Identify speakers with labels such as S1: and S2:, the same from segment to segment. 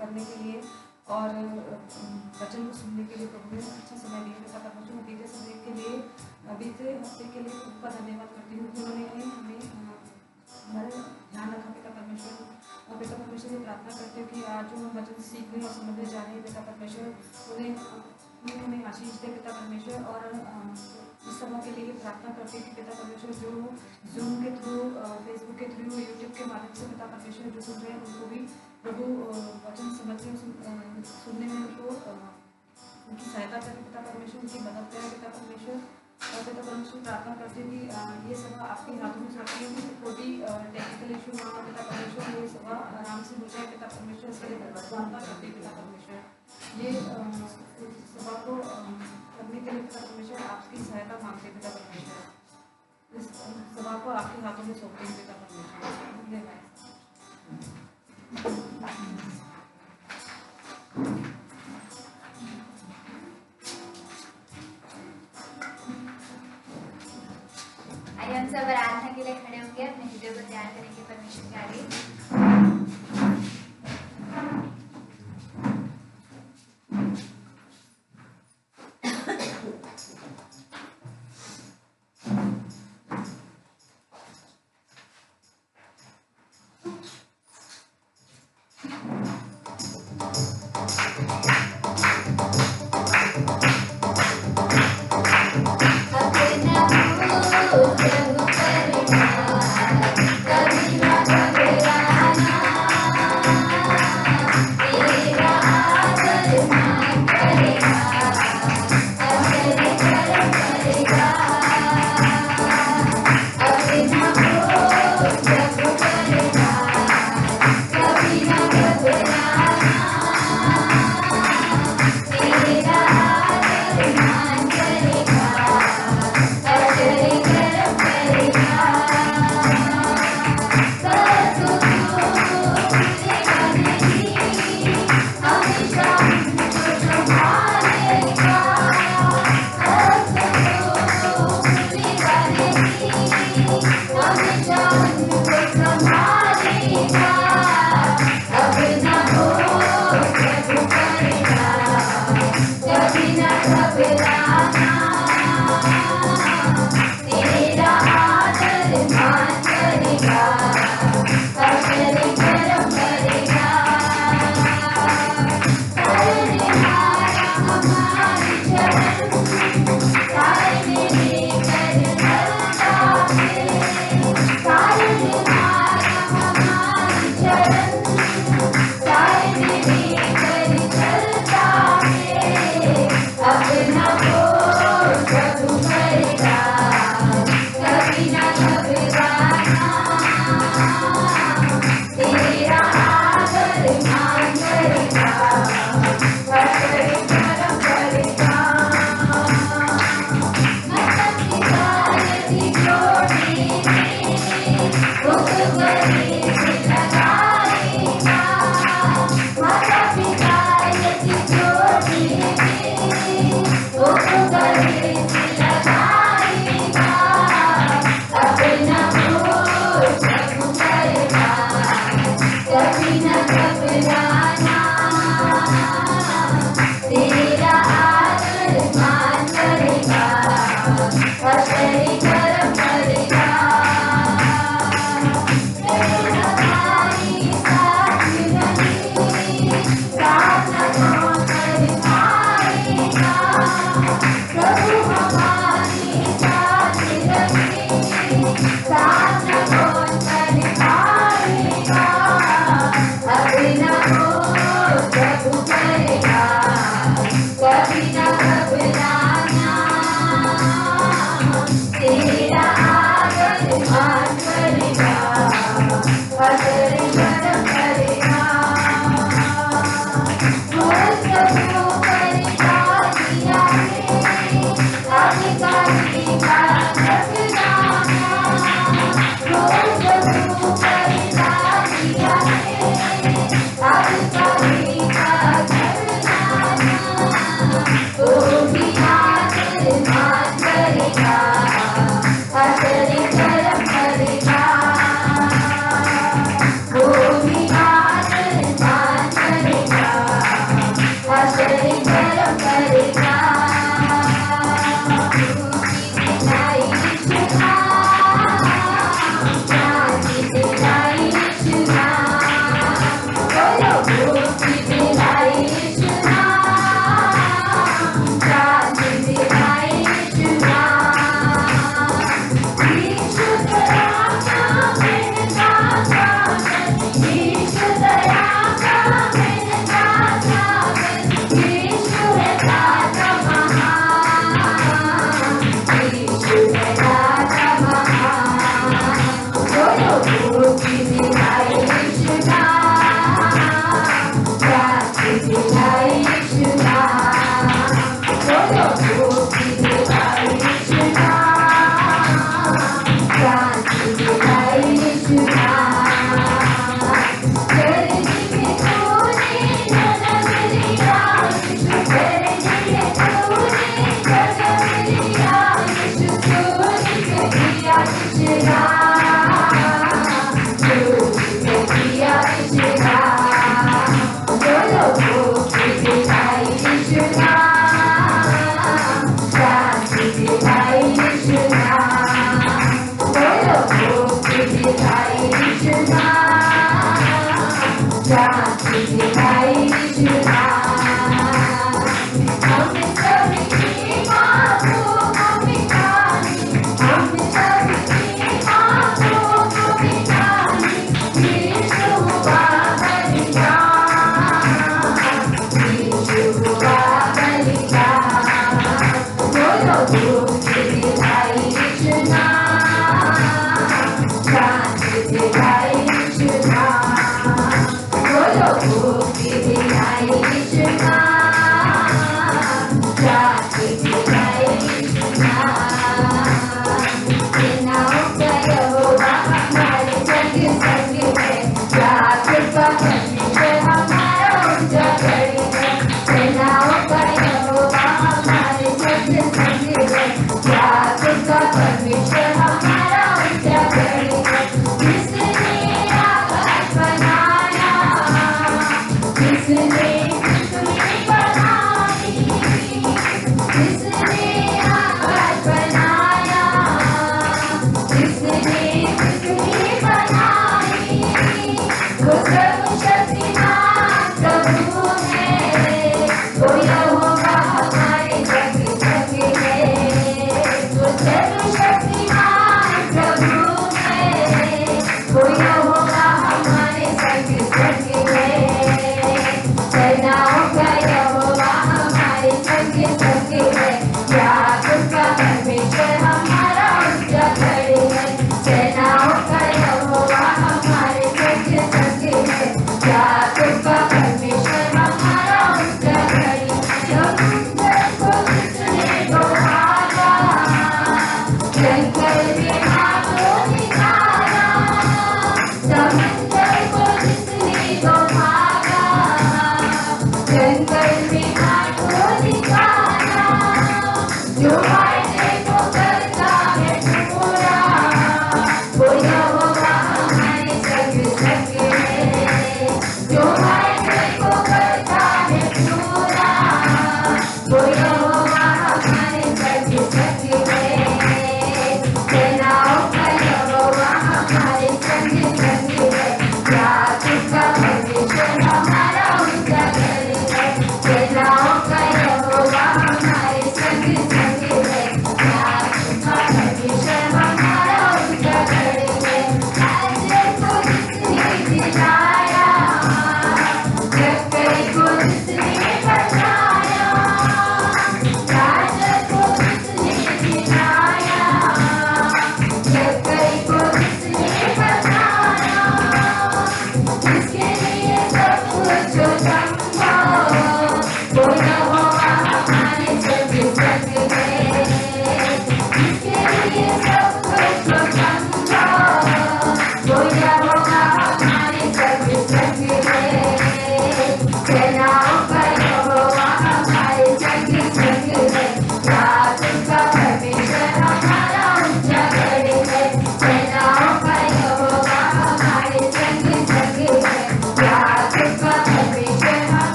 S1: करने के लिए और वचन को सुनने के लिए प्रभु ने अच्छा समय दिया पिता परमेश्वर। बीते समय के लिए, बीते हफ्ते के लिए प्रभु का धन्यवाद करती हूँ कि उन्होंने हमें हमारे ध्यान रखा पिता परमेश्वर। और पिता परमेश्वर ये प्रार्थना करते हो कि आज जो हम वचन सीखने और समझने जा रहे हैं पिता परमेश्वर, उन्हें हमें आशीष दे पिता परमेश्वर। और इस समय के लिए प्रार्थना करते हैं कि पिता परमेश्वर जो जूम के थ्रू, फेसबुक के थ्रू, यूट्यूब के माध्यम से पिता परमेश्वर जो सुन रहे हैं उनको भी प्रभु वचन समझने सुनने में उनको उनकी सहायता करें पिता परमेश्वर, उनकी मदद करें पिता परमेश्वर। और पिता परमेश्वर प्रार्थना करते हैं कि ये सभा आपके हाथों में सौंपी है कि कोई भी टेक्निकल इशू ना हो पिता परमेश्वर, ये सभा आराम से हो जाए पिता परमेश्वर। इसके लिए प्रार्थना करते हैं पिता परमेश्वर। ये सभा को करने के लिए पिता परमेश्वर आपकी सहायता मांगते पिता परमेश्वर। इस सभा को आपके हाथों में सौंपते हैं पिता परमेश्वर। धन्यवाद।
S2: आइए हम सब आराधना के लिए खड़े होंगे, अपने हृदय को तैयार करेंगे परमेश्वर के आगे। कभी ना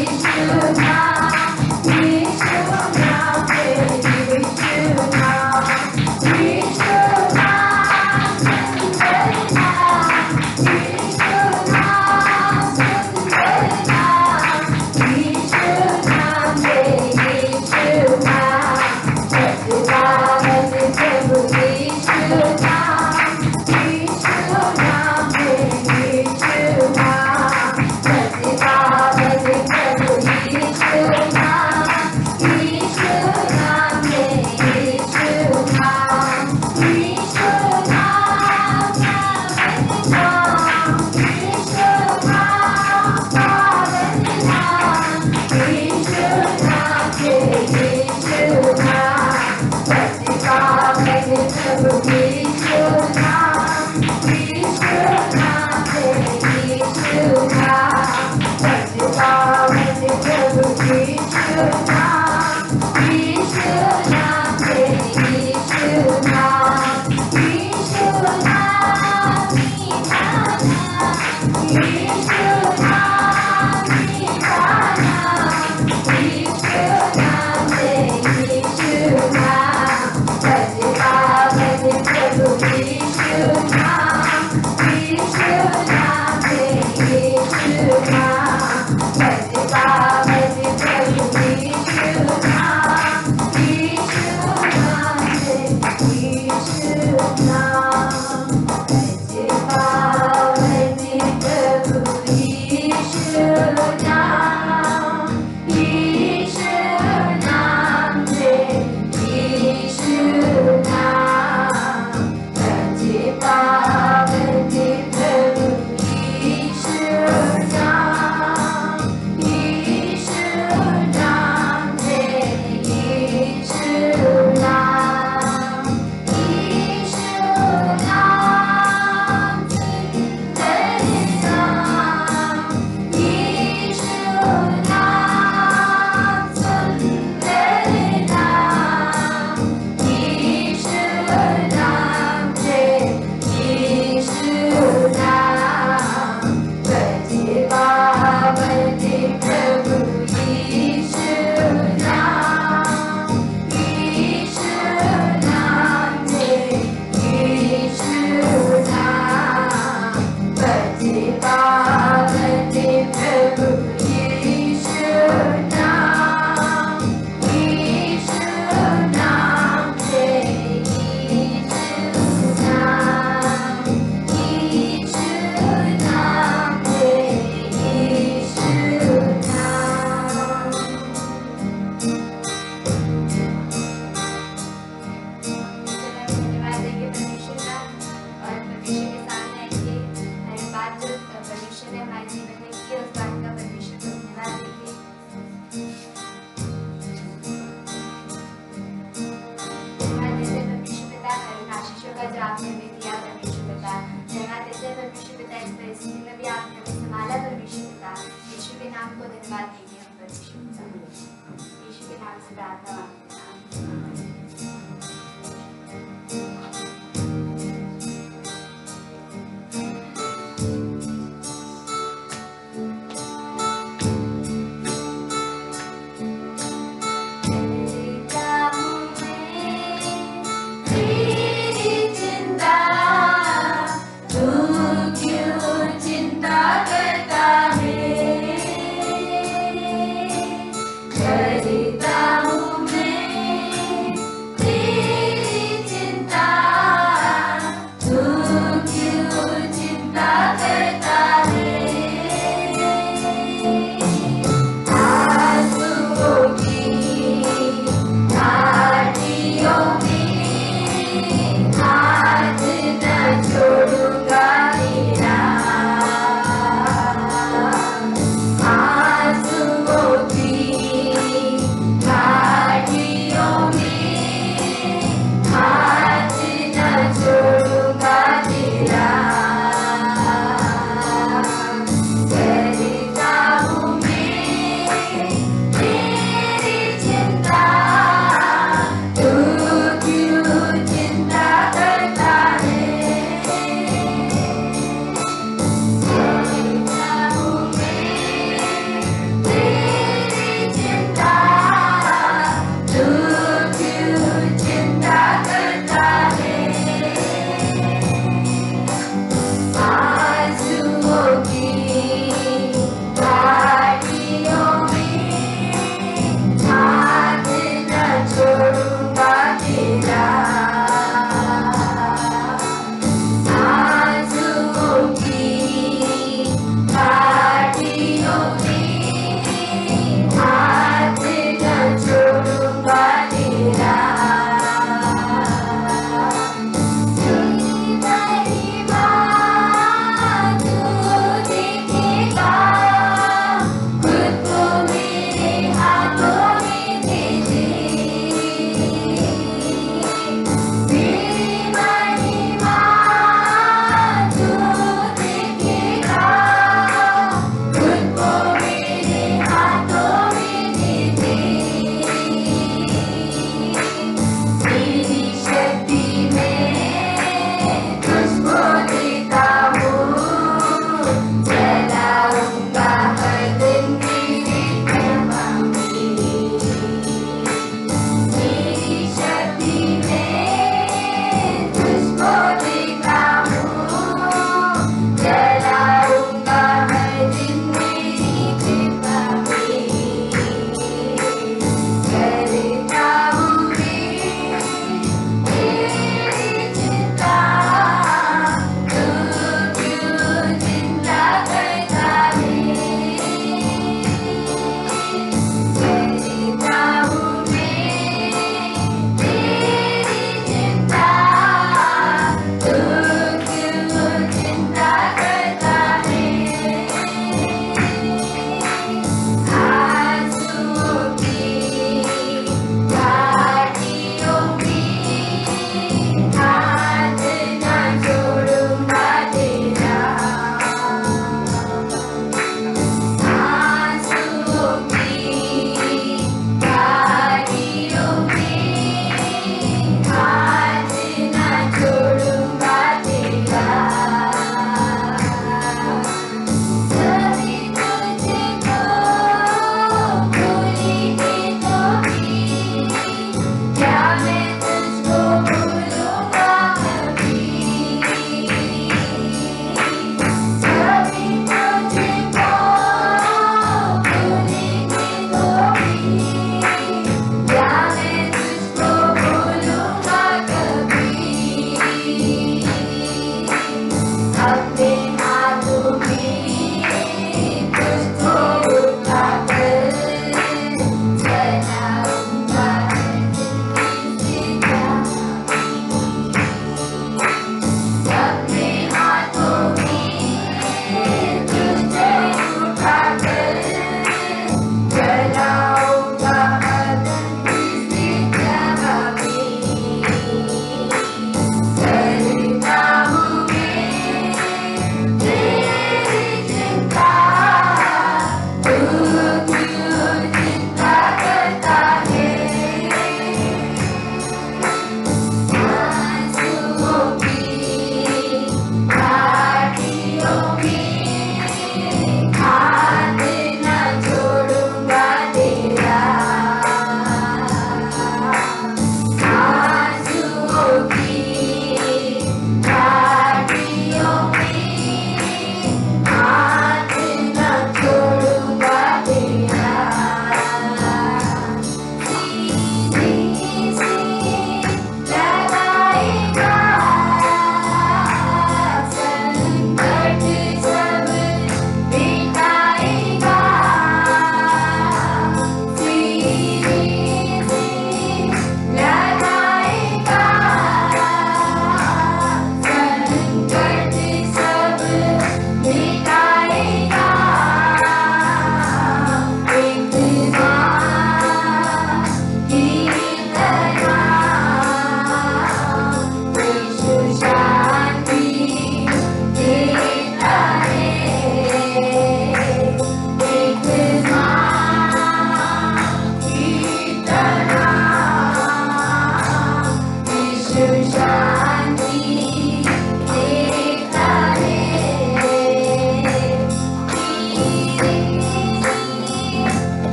S3: Yeshua, करता हूँ मैं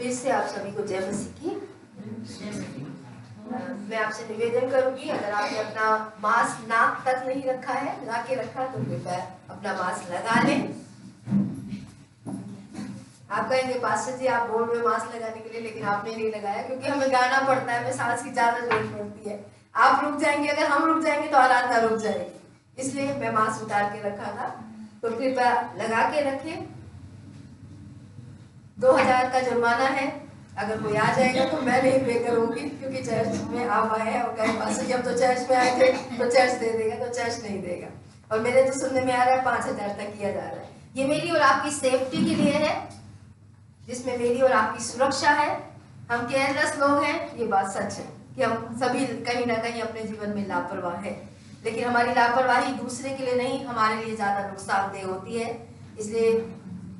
S3: फिर से आप सभी को जय मसीह की। मैं आपसे निवेदन करूंगी, अगर आपने अपना मास्क नाक तक नहीं रखा है, लगा के रखा, तो कृपया अपना मास्क लगा लें। आप कहेंगे पास्टर जी आप बोल रहे मास्क लगाने के लिए, लेकिन आपने नहीं लगाया क्योंकि हमें गाना पड़ता है, हमें सांस की ज्यादा जरूरत पड़ती है। आप रुक जाएंगे, अगर हम रुक जाएंगे तो हालात ना रुक जाएंगे, इसलिए मैं मास्क उतार के रखा था, तो कृपया लगा के रखें। 2000 का जुर्माना है, अगर कोई आ जाएगा तो मैं नहीं पे करूंगी, क्योंकि चर्च में आप आए हैं और कहे पास्टर जी हम तो चर्च में आए थे तो चर्च दे देगा, तो चर्च नहीं देगा। और मेरे तो सुनने में आ रहा है 5000 तक किया जा रहा है। ये मेरी और आपकी सेफ्टी के लिए है, जिसमें मेरी और आपकी सुरक्षा है। हम केयरलेस लोग हैं, ये बात सच है कि हम सभी कहीं ना कहीं अपने जीवन में लापरवाह है, लेकिन हमारी लापरवाही दूसरे के लिए नहीं, हमारे लिए ज्यादा नुकसानदेह होती है। इसलिए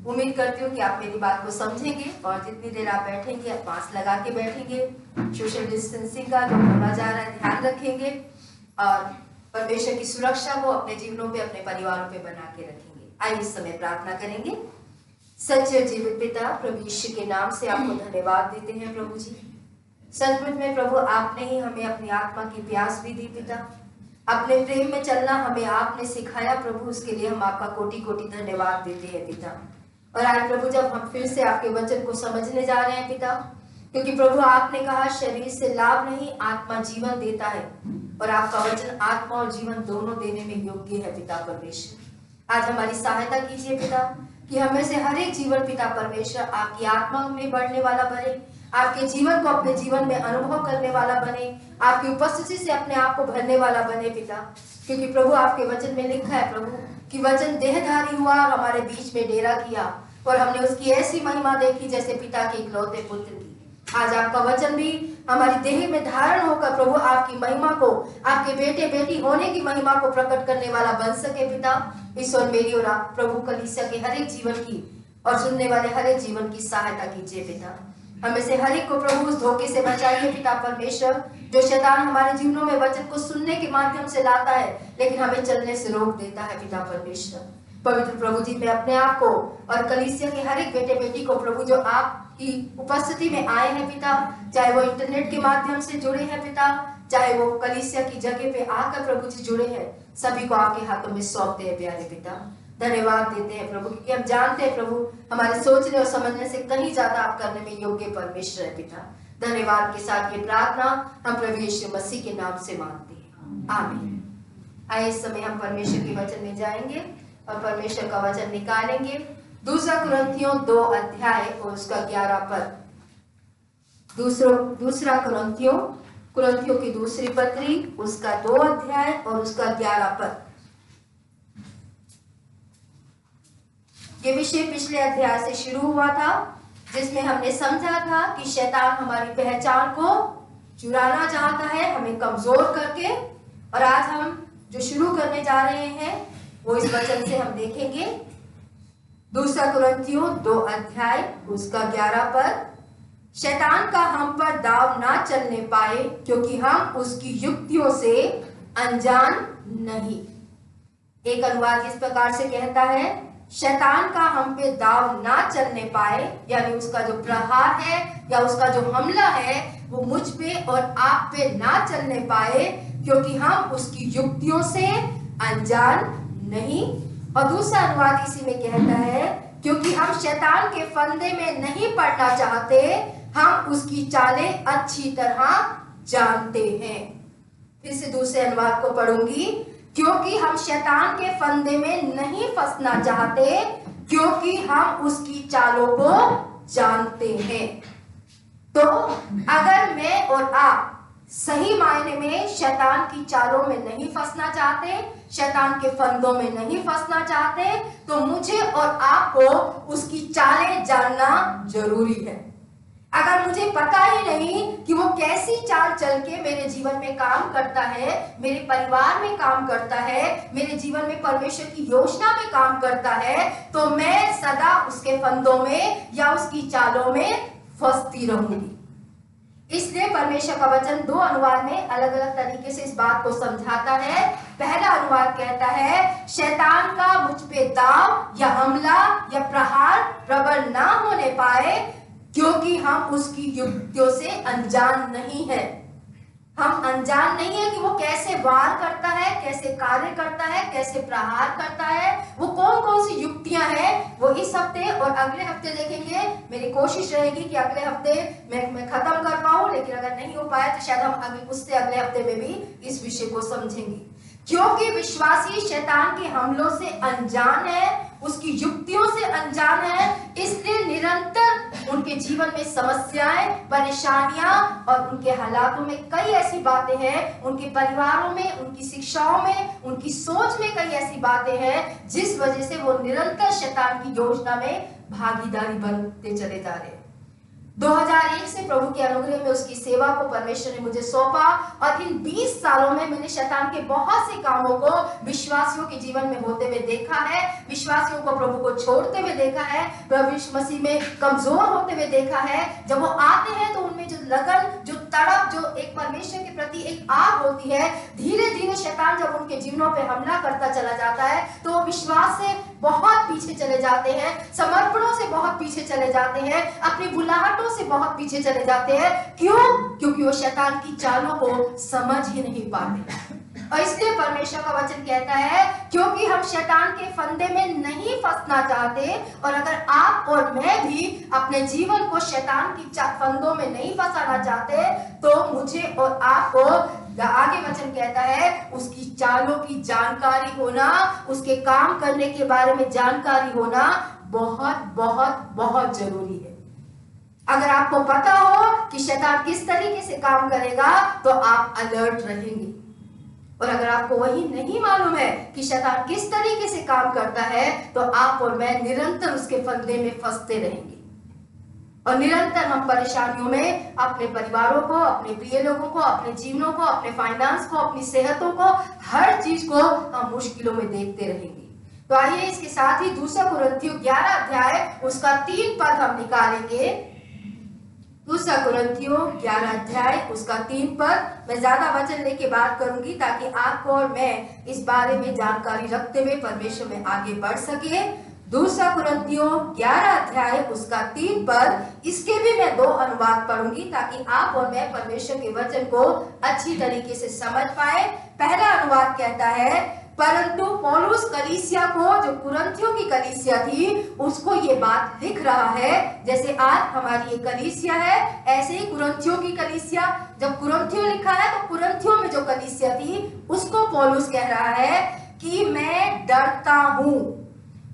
S3: उम्मीद करती हूँ कि आप मेरी बात को समझेंगे और जितनी देर आप बैठेंगे आप मास्क लगा के बैठेंगे, सोशल डिस्टेंसिंग का जो होना जा रहा है ध्यान रखेंगे और परमेश्वर की सुरक्षा को अपने जीवनों पे, अपने परिवारों पे बना के रखेंगे। आइए इस समय प्रार्थना करेंगे। सच्चे जीवित पिता, प्रभु यीशु के नाम से आपको धन्यवाद देते हैं प्रभु जी। सचमुच में प्रभु आपने ही हमें अपनी आत्मा की प्यास भी दी पिता, अपने प्रेम में चलना हमें आपने सिखाया प्रभु, उसके लिए हम आपका कोटि कोटि धन्यवाद देते हैं पिता। और आज प्रभु जब हम फिर से आपके वचन को समझने जा रहे हैं पिता, क्योंकि प्रभु आपने कहा शरीर से लाभ नहीं आत्मा जीवन देता है, और आपका वचन आत्मा और जीवन दोनों देने में योग्य है पिता परमेश्वर। आज हमारी सहायता कीजिए पिता कि हमें से हर एक जीवन पिता परमेश्वर आपकी आत्मा में बढ़ने वाला बने, आपके जीवन को अपने जीवन में अनुभव करने वाला बने, आपकी उपस्थिति से अपने आप को भरने वाला बने पिता। क्योंकि प्रभु आपके वचन में लिखा है प्रभु कि वचन देहधारी हुआ और हमारे बीच में डेरा किया, और हमने उसकी ऐसी महिमा देखी जैसे पिता के इकलौते पुत्र की। आज आपका वचन भी हमारी देह में धारण होकर प्रभु आपकी महिमा को, आपके बेटे बेटी होने की महिमा को प्रकट करने वाला बन सके पिता। ईश्वर मेरी और आप प्रभु कलीसिया के हर एक जीवन की और सुनने वाले हर एक जीवन की सहायता कीजिए पिता। हमें से हर एक को प्रभु उस धोखे से बचाइए पिता परमेश्वर, जो शैतान हमारे जीवनों में वचन को सुनने के माध्यम से लाता है लेकिन हमें चलने से रोक देता है पिता परमेश्वर। पवित्र प्रभु जी मैं अपने आप को और कलीसिया के हर एक बेटे बेटी को प्रभु जो आपकी उपस्थिति में आए हैं पिता, चाहे वो इंटरनेट के माध्यम से जुड़े हैं पिता, चाहे वो कलीसिया की जगह पे आकर प्रभु जी जुड़े हैं, सभी को आपके हाथों में सौंपते हैं प्यारे पिता। धन्यवाद देते हैं प्रभु, क्योंकि हम जानते हैं प्रभु हमारे सोचने और समझने से कहीं ज्यादा आप करने में योग्य परमेश्वर है पिता। धन्यवाद के साथ ये प्रार्थना हम प्रभु यीशु मसीह के नाम से मांगते हैं, आमीन। आइए इस समय हम परमेश्वर के वचन में जाएंगे और परमेश्वर का वचन निकालेंगे। 2 कुरिन्थियों 2 अध्याय और उसका 11 पद। दूसरा कुरिन्थियों की दूसरी पत्री उसका 2 अध्याय और उसका 11 पद। ये विषय पिछले अध्याय से शुरू हुआ था, जिसमें हमने समझा था कि शैतान हमारी पहचान को चुराना चाहता है, हमें कमजोर करके। और आज हम जो शुरू करने जा रहे हैं वो इस वचन से हम देखेंगे। 2 कुरिन्थियों 2 अध्याय उसका 11 पद। शैतान का हम पर दाव ना चलने पाए, क्योंकि हम उसकी युक्तियों से अनजान नहीं। एक अनुवाद इस प्रकार से कहता है, शैतान का हम पे दाव ना चलने पाए, यानी उसका जो प्रहार है या उसका जो हमला है वो मुझ पे और आप पे ना चलने पाए, क्योंकि हम उसकी युक्तियों से अनजान नहीं। और दूसरा अनुवाद इसी में कहता है, क्योंकि हम शैतान के फंदे में नहीं पड़ना चाहते, हम उसकी चालें अच्छी तरह जानते हैं। फिर से दूसरे अनुवाद को पढ़ूंगी, क्योंकि हम शैतान के फंदे में नहीं फंसना चाहते, क्योंकि हम उसकी चालों को जानते हैं। तो अगर मैं और आप सही मायने में शैतान की चालों में नहीं फंसना चाहते, शैतान के फंदों में नहीं फंसना चाहते, तो मुझे और आपको उसकी चालें जानना जरूरी है। अगर मुझे पता ही नहीं कि वो कैसी चाल चल के मेरे जीवन में काम करता है, मेरे परिवार में काम करता है, मेरे जीवन में परमेश्वर की योजना में काम करता है, तो मैं सदा उसके फंदों में या उसकी चालों में फंसती रहूंगी। इसलिए परमेश्वर का वचन 2 अनुवाद में अलग अलग तरीके से इस बात को समझाता है। पहला अनुवाद कहता है, शैतान का मुझ पे दाव या हमला या प्रहार प्रबल ना होने पाए, क्योंकि हम उसकी युक्तियों से अनजान नहीं है। हम अनजान नहीं है कि वो कैसे वार करता है, कैसे कार्य करता है, कैसे प्रहार करता है, वो कौन कौन सी युक्तियां हैं, वो इस हफ्ते और अगले हफ्ते देखेंगे। मेरी कोशिश रहेगी कि अगले हफ्ते मैं खत्म कर पाऊं, लेकिन अगर नहीं हो पाया तो शायद हम उससे अगले हफ्ते में भी इस विषय को समझेंगे। क्योंकि विश्वासी शैतान के हमलों से अनजान है, उसकी युक्तियों से अनजान है, इसलिए निरंतर उनके जीवन में समस्याएं, परेशानियां और उनके हालातों में कई ऐसी बातें हैं, उनके परिवारों में, उनकी शिक्षाओं में, उनकी सोच में कई ऐसी बातें हैं जिस वजह से वो निरंतर शैतान की योजना में भागीदारी बनते चले जा रहे हैं। 2001 से प्रभु के अनुग्रह में उसकी सेवा को परमेश्वर ने मुझे सौंपा और इन 20 सालों में मैंने शैतान के बहुत से कामों को विश्वासियों के जीवन में होते हुए देखा है, विश्वासियों को प्रभु को छोड़ते हुए देखा है, प्रभु यीशु मसीह में कमजोर होते हुए देखा है। जब वो आते हैं तो उनमें जो लगन, जो तड़प, जो एक परमेश्वर के प्रति एक आग होती है, धीरे धीरे शैतान जब उनके जीवनों पे हमला करता चला जाता है तो वो विश्वास से बहुत पीछे चले जाते हैं, समर्पणों से बहुत पीछे चले जाते हैं, अपनी बुलाहटों से बहुत पीछे चले जाते हैं। क्यों? क्योंकि वो शैतान की चालों को समझ ही नहीं पाते। और इसलिए परमेश्वर का वचन कहता है, क्योंकि हम शैतान के फंदे में नहीं फंसना चाहते, और अगर आप और मैं भी अपने जीवन को शैतान की फंदों में नहीं फंसाना चाहते, तो मुझे और आपको, आगे वचन कहता है, उसकी चालों की जानकारी होना, उसके काम करने के बारे में जानकारी होना बहुत बहुत बहुत जरूरी है। अगर आपको पता हो कि शैतान किस तरीके से काम करेगा तो आप अलर्ट रहेंगे, और अगर आपको वही नहीं मालूम है कि शैतान किस तरीके से काम करता है तो आप और मैं निरंतर उसके फंदे में फंसते रहेंगे, और निरंतर हम परेशानियों में अपने परिवारों को, अपने प्रिय लोगों को, अपने जीवनों को, अपने फाइनेंस को, अपनी सेहतों को, हर चीज को हम मुश्किलों में देखते रहेंगे। तो आइए इसके साथ ही 2 कुरिन्थियों 11 अध्याय उसका 3 पद हम निकालेंगे। 2 कुरिन्थियों 11 अध्याय उसका 3 पद। मैं ज्यादा वचन लेके बात करूंगी ताकि आपको और मैं इस बारे में जानकारी रखते हुए परमेश्वर में आगे बढ़ सके। 2 कुरिन्थियों 11 अध्याय उसका 3 पद, इसके भी मैं 2 अनुवाद पढ़ूंगी ताकि आप और मैं परमेश्वर के वचन को अच्छी तरीके से समझ पाए। पहला अनुवाद कहता है, परंतु पौलुस कलीसिया को, जो कुरिन्थियों की कलीसिया थी, उसको ये बात लिख रहा है, जैसे आज हमारी ये कलीसिया है, ऐसे ही कुरिन्थियों की कलीसिया, जब कुरिन्थियों लिखा है तो कुरिन्थियों में जो कलीसिया थी उसको पौलुस कह रहा है कि मैं डरता हूं।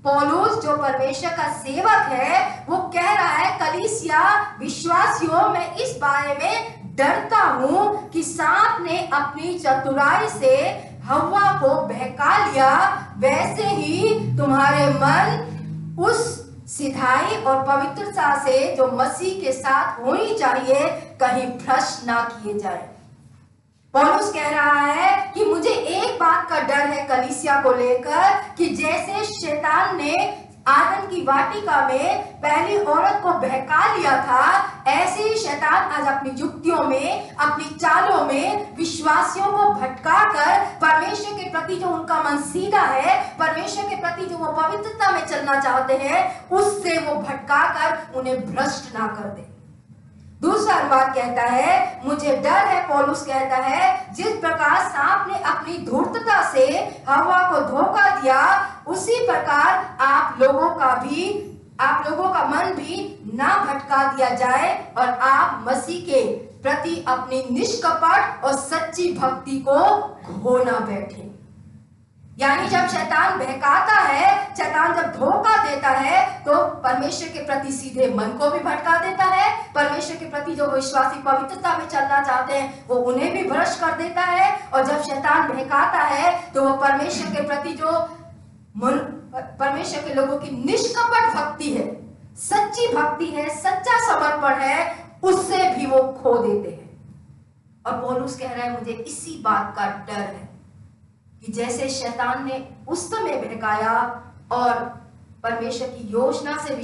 S3: पौलुस जो परमेश्वर का सेवक है वो कह रहा है, कलीसिया विश्वासियों, मैं इस बारे में डरता हूं कि सांप ने अपनी चतुराई से हव्वा को बहका लिया, वैसे ही तुम्हारे मन उस सिधाई और पवित्रता से जो मसीह के साथ होनी चाहिए कहीं भ्रष्ट ना किए जाए। पौलुस कह रहा है कि मुझे एक बात का डर है कलीसिया को लेकर, कि जैसे शैतान ने आदम की वाटिका में पहली औरत को बहका लिया था, ऐसे ही शैतान आज अपनी युक्तियों में, अपनी चालों में विश्वासियों को भटकाकर परमेश्वर के प्रति जो उनका मन सीधा है, परमेश्वर के प्रति जो वो पवित्रता में चलना चाहते हैं, उससे वो भटकाकर उन्हें भ्रष्ट ना कर दे। दूसरा अनुवाद कहता है, मुझे डर है, पौलुस कहता है, जिस प्रकार सांप ने अपनी धूर्तता से हव्वा को धोखा दिया, उसी प्रकार आप लोगों का मन भी ना भटका दिया जाए और आप मसीह के प्रति अपनी निष्कपट और सच्ची भक्ति को खो ना बैठे। यानी जब शैतान बहकाता है, शैतान जब धोखा देता है, तो परमेश्वर के प्रति सीधे मन को भी भटका देता है, परमेश्वर के प्रति जो विश्वासी पवित्रता में चलना चाहते हैं वो उन्हें भी भ्रष्ट कर देता है। और जब शैतान बहकाता है तो वो परमेश्वर के प्रति जो परमेश्वर के लोगों की निष्कपट भक्ति है, सच्ची भक्ति है, सच्चा समर्पण है, उससे भी वो खो देते हैं। और पौलुस कह रहा है, मुझे इसी बात का डर है कि जैसे शैतान ने उस समय बहकाया और परमेश्वर की योजना से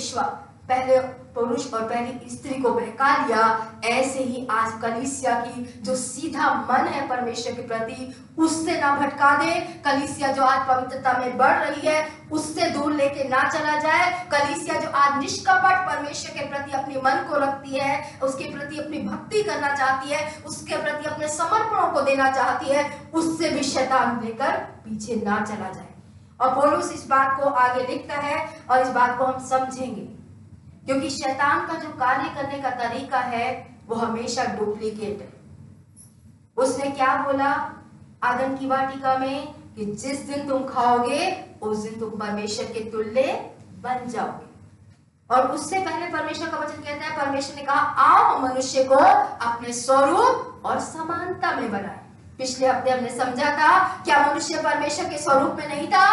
S3: पहले पुरुष और पहली स्त्री को बहका लिया, ऐसे ही आज कलीसिया की जो सीधा मन है परमेश्वर के प्रति उससे ना भटका दे। कलीसिया जो आज पवित्रता में बढ़ रही है उससे दूर लेके ना चला जाए। कलीसिया जो आज निष्कपट परमेश्वर के प्रति अपने मन को रखती है, उसके प्रति अपनी भक्ति करना चाहती है, उसके प्रति अपने समर्पणों को देना चाहती है, उससे भी शैतान लेकर पीछे ना चला जाए। और पौलुस इस बात को आगे लिखता है और इस बात को हम समझेंगे, क्योंकि शैतान का जो कार्य करने का तरीका है वो हमेशा डुप्लीकेट है। उसने क्या बोला आदम की वाटिका में कि जिस दिन तुम खाओगे उस दिन तुम परमेश्वर के तुल्य बन जाओगे। और उससे पहले परमेश्वर का वचन कहता है, परमेश्वर ने कहा आओ मनुष्य को अपने स्वरूप और समानता में बनाए। पिछले हफ्ते हमने समझा था क्या मनुष्य परमेश्वर के स्वरूप में नहीं था,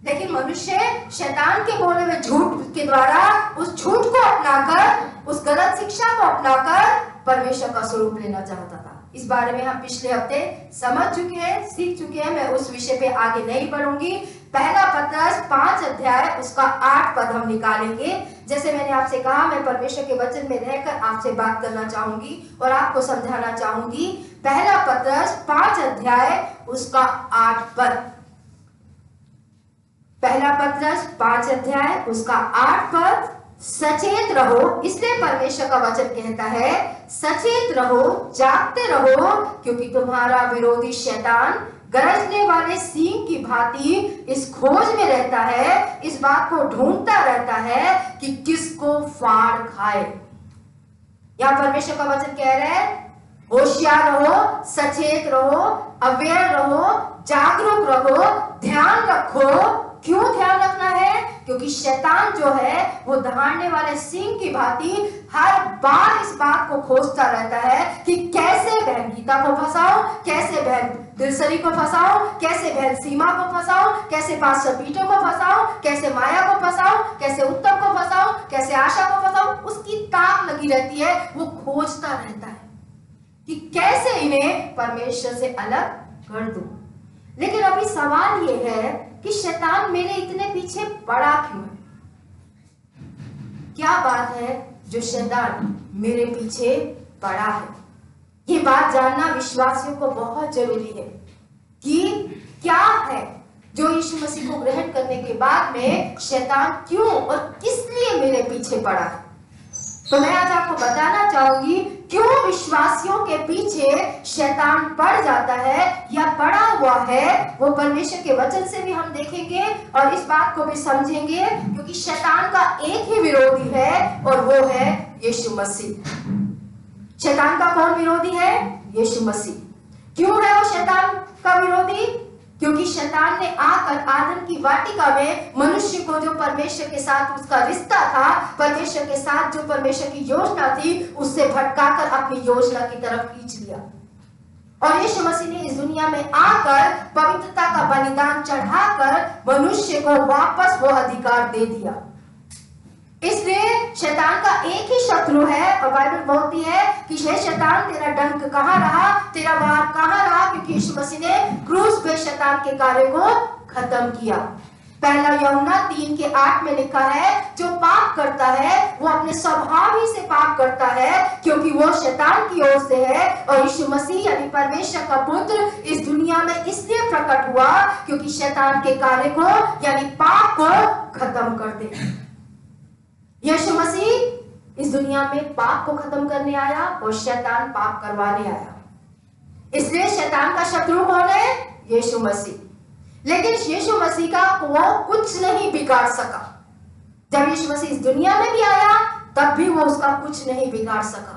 S3: लेकिन मनुष्य शैतान के बोले हुए झूठ के द्वारा उस झूठ को अपनाकर, उस गलत शिक्षा को अपनाकर परमेश्वर का स्वरूप लेना चाहता था। इस बारे में हम पिछले हफ्ते समझ चुके हैं, सीख चुके हैं। मैं उस विषय पे आगे नहीं बढ़ूंगी। पहला पत्रस 5 अध्याय उसका 8 पद हम निकालेंगे। जैसे मैंने आपसे कहा, मैं परमेश्वर के वचन में रहकर आपसे बात करना चाहूंगी और आपको समझाना चाहूंगी। पहला पत्रस 5 अध्याय उसका 8 पद। पहला पत्रस 5 अध्याय उसका 8 पद। सचेत रहो, इसलिए परमेश्वर का वचन कहता है सचेत रहो, जागते रहो, क्योंकि तुम्हारा विरोधी शैतान गरजने वाले सिंह की भांति इस खोज में रहता है, इस बात को ढूंढता रहता है कि किसको फाड़ खाए। यहां परमेश्वर का वचन कह रहा है होशियार रहो, सचेत रहो, अवेयर रहो, जागरूक रहो, ध्यान रखो। क्यों ध्यान रखना है? क्योंकि शैतान जो है वो दहाड़ने वाले सिंह की भांति हर बार इस बात को खोजता रहता है कि कैसे बहन गीता को फंसाओ, कैसे बहन दिलसरी को फंसाओ, कैसे बहन सीमा को फंसाओ, कैसे पास्टर पीटर को फंसाओ, कैसे माया को फंसाओ, कैसे उत्तम को फंसाओ, कैसे आशा को फंसाओ। उसकी ताक लगी रहती है, वो खोजता रहता है कि कैसे इन्हें परमेश्वर से अलग कर दूं। लेकिन अभी सवाल ये है कि शैतान मेरे इतने पीछे पड़ा क्यों है? क्या बात है जो शैतान मेरे पीछे पड़ा है? ये बात जानना विश्वासियों को बहुत जरूरी है कि क्या है जो यीशु मसीह को ग्रहण करने के बाद में शैतान क्यों और किस लिए मेरे पीछे पड़ा है। तो मैं आज आपको बताना चाहूंगी क्यों विश्वासियों के पीछे शैतान पड़ जाता है या पड़ा हुआ है। वो परमेश्वर के वचन से भी हम देखेंगे और इस बात को भी समझेंगे, क्योंकि शैतान का एक ही विरोधी है और वो है यीशु मसीह। शैतान का कौन विरोधी है? यीशु मसीह। क्यों है वो शैतान का विरोधी? क्योंकि शैतान ने आकर आदम की वाटिका में मनुष्य को, जो परमेश्वर के साथ उसका रिश्ता था, परमेश्वर के साथ जो परमेश्वर की योजना थी, उससे भटकाकर अपनी योजना की तरफ खींच लिया। और यीशु मसीह ने इस दुनिया में आकर पवित्रता का बलिदान चढ़ाकर मनुष्य को वापस वो अधिकार दे दिया। इसलिए शैतान का एक ही शत्रु है और बाइबल बोलती है कि हे शैतान तेरा डंक कहाँ रहा, तेरा वार कहाँ रहा, क्योंकि यीशु मसीह ने क्रूस पे शैतान के कार्य को खत्म किया। पहला यूहन्ना 3:8 में लिखा है जो पाप करता है वो अपने स्वभाव ही से पाप करता है, क्योंकि वो शैतान की ओर से है। और यीशु मसीह यानी परमेश्वर का पुत्र इस दुनिया में इसलिए प्रकट हुआ क्योंकि शैतान के कार्य को यानी पाप को खत्म कर दे। यीशु मसीह इस दुनिया में पाप को खत्म करने आया और शैतान पाप करवाने आया। इसलिए शैतान का शत्रु कौन है? यीशु मसीह। लेकिन यीशु मसीह का वो कुछ नहीं बिगाड़ सका। जब यीशु मसीह इस दुनिया में भी आया तब भी वो उसका कुछ नहीं बिगाड़ सका।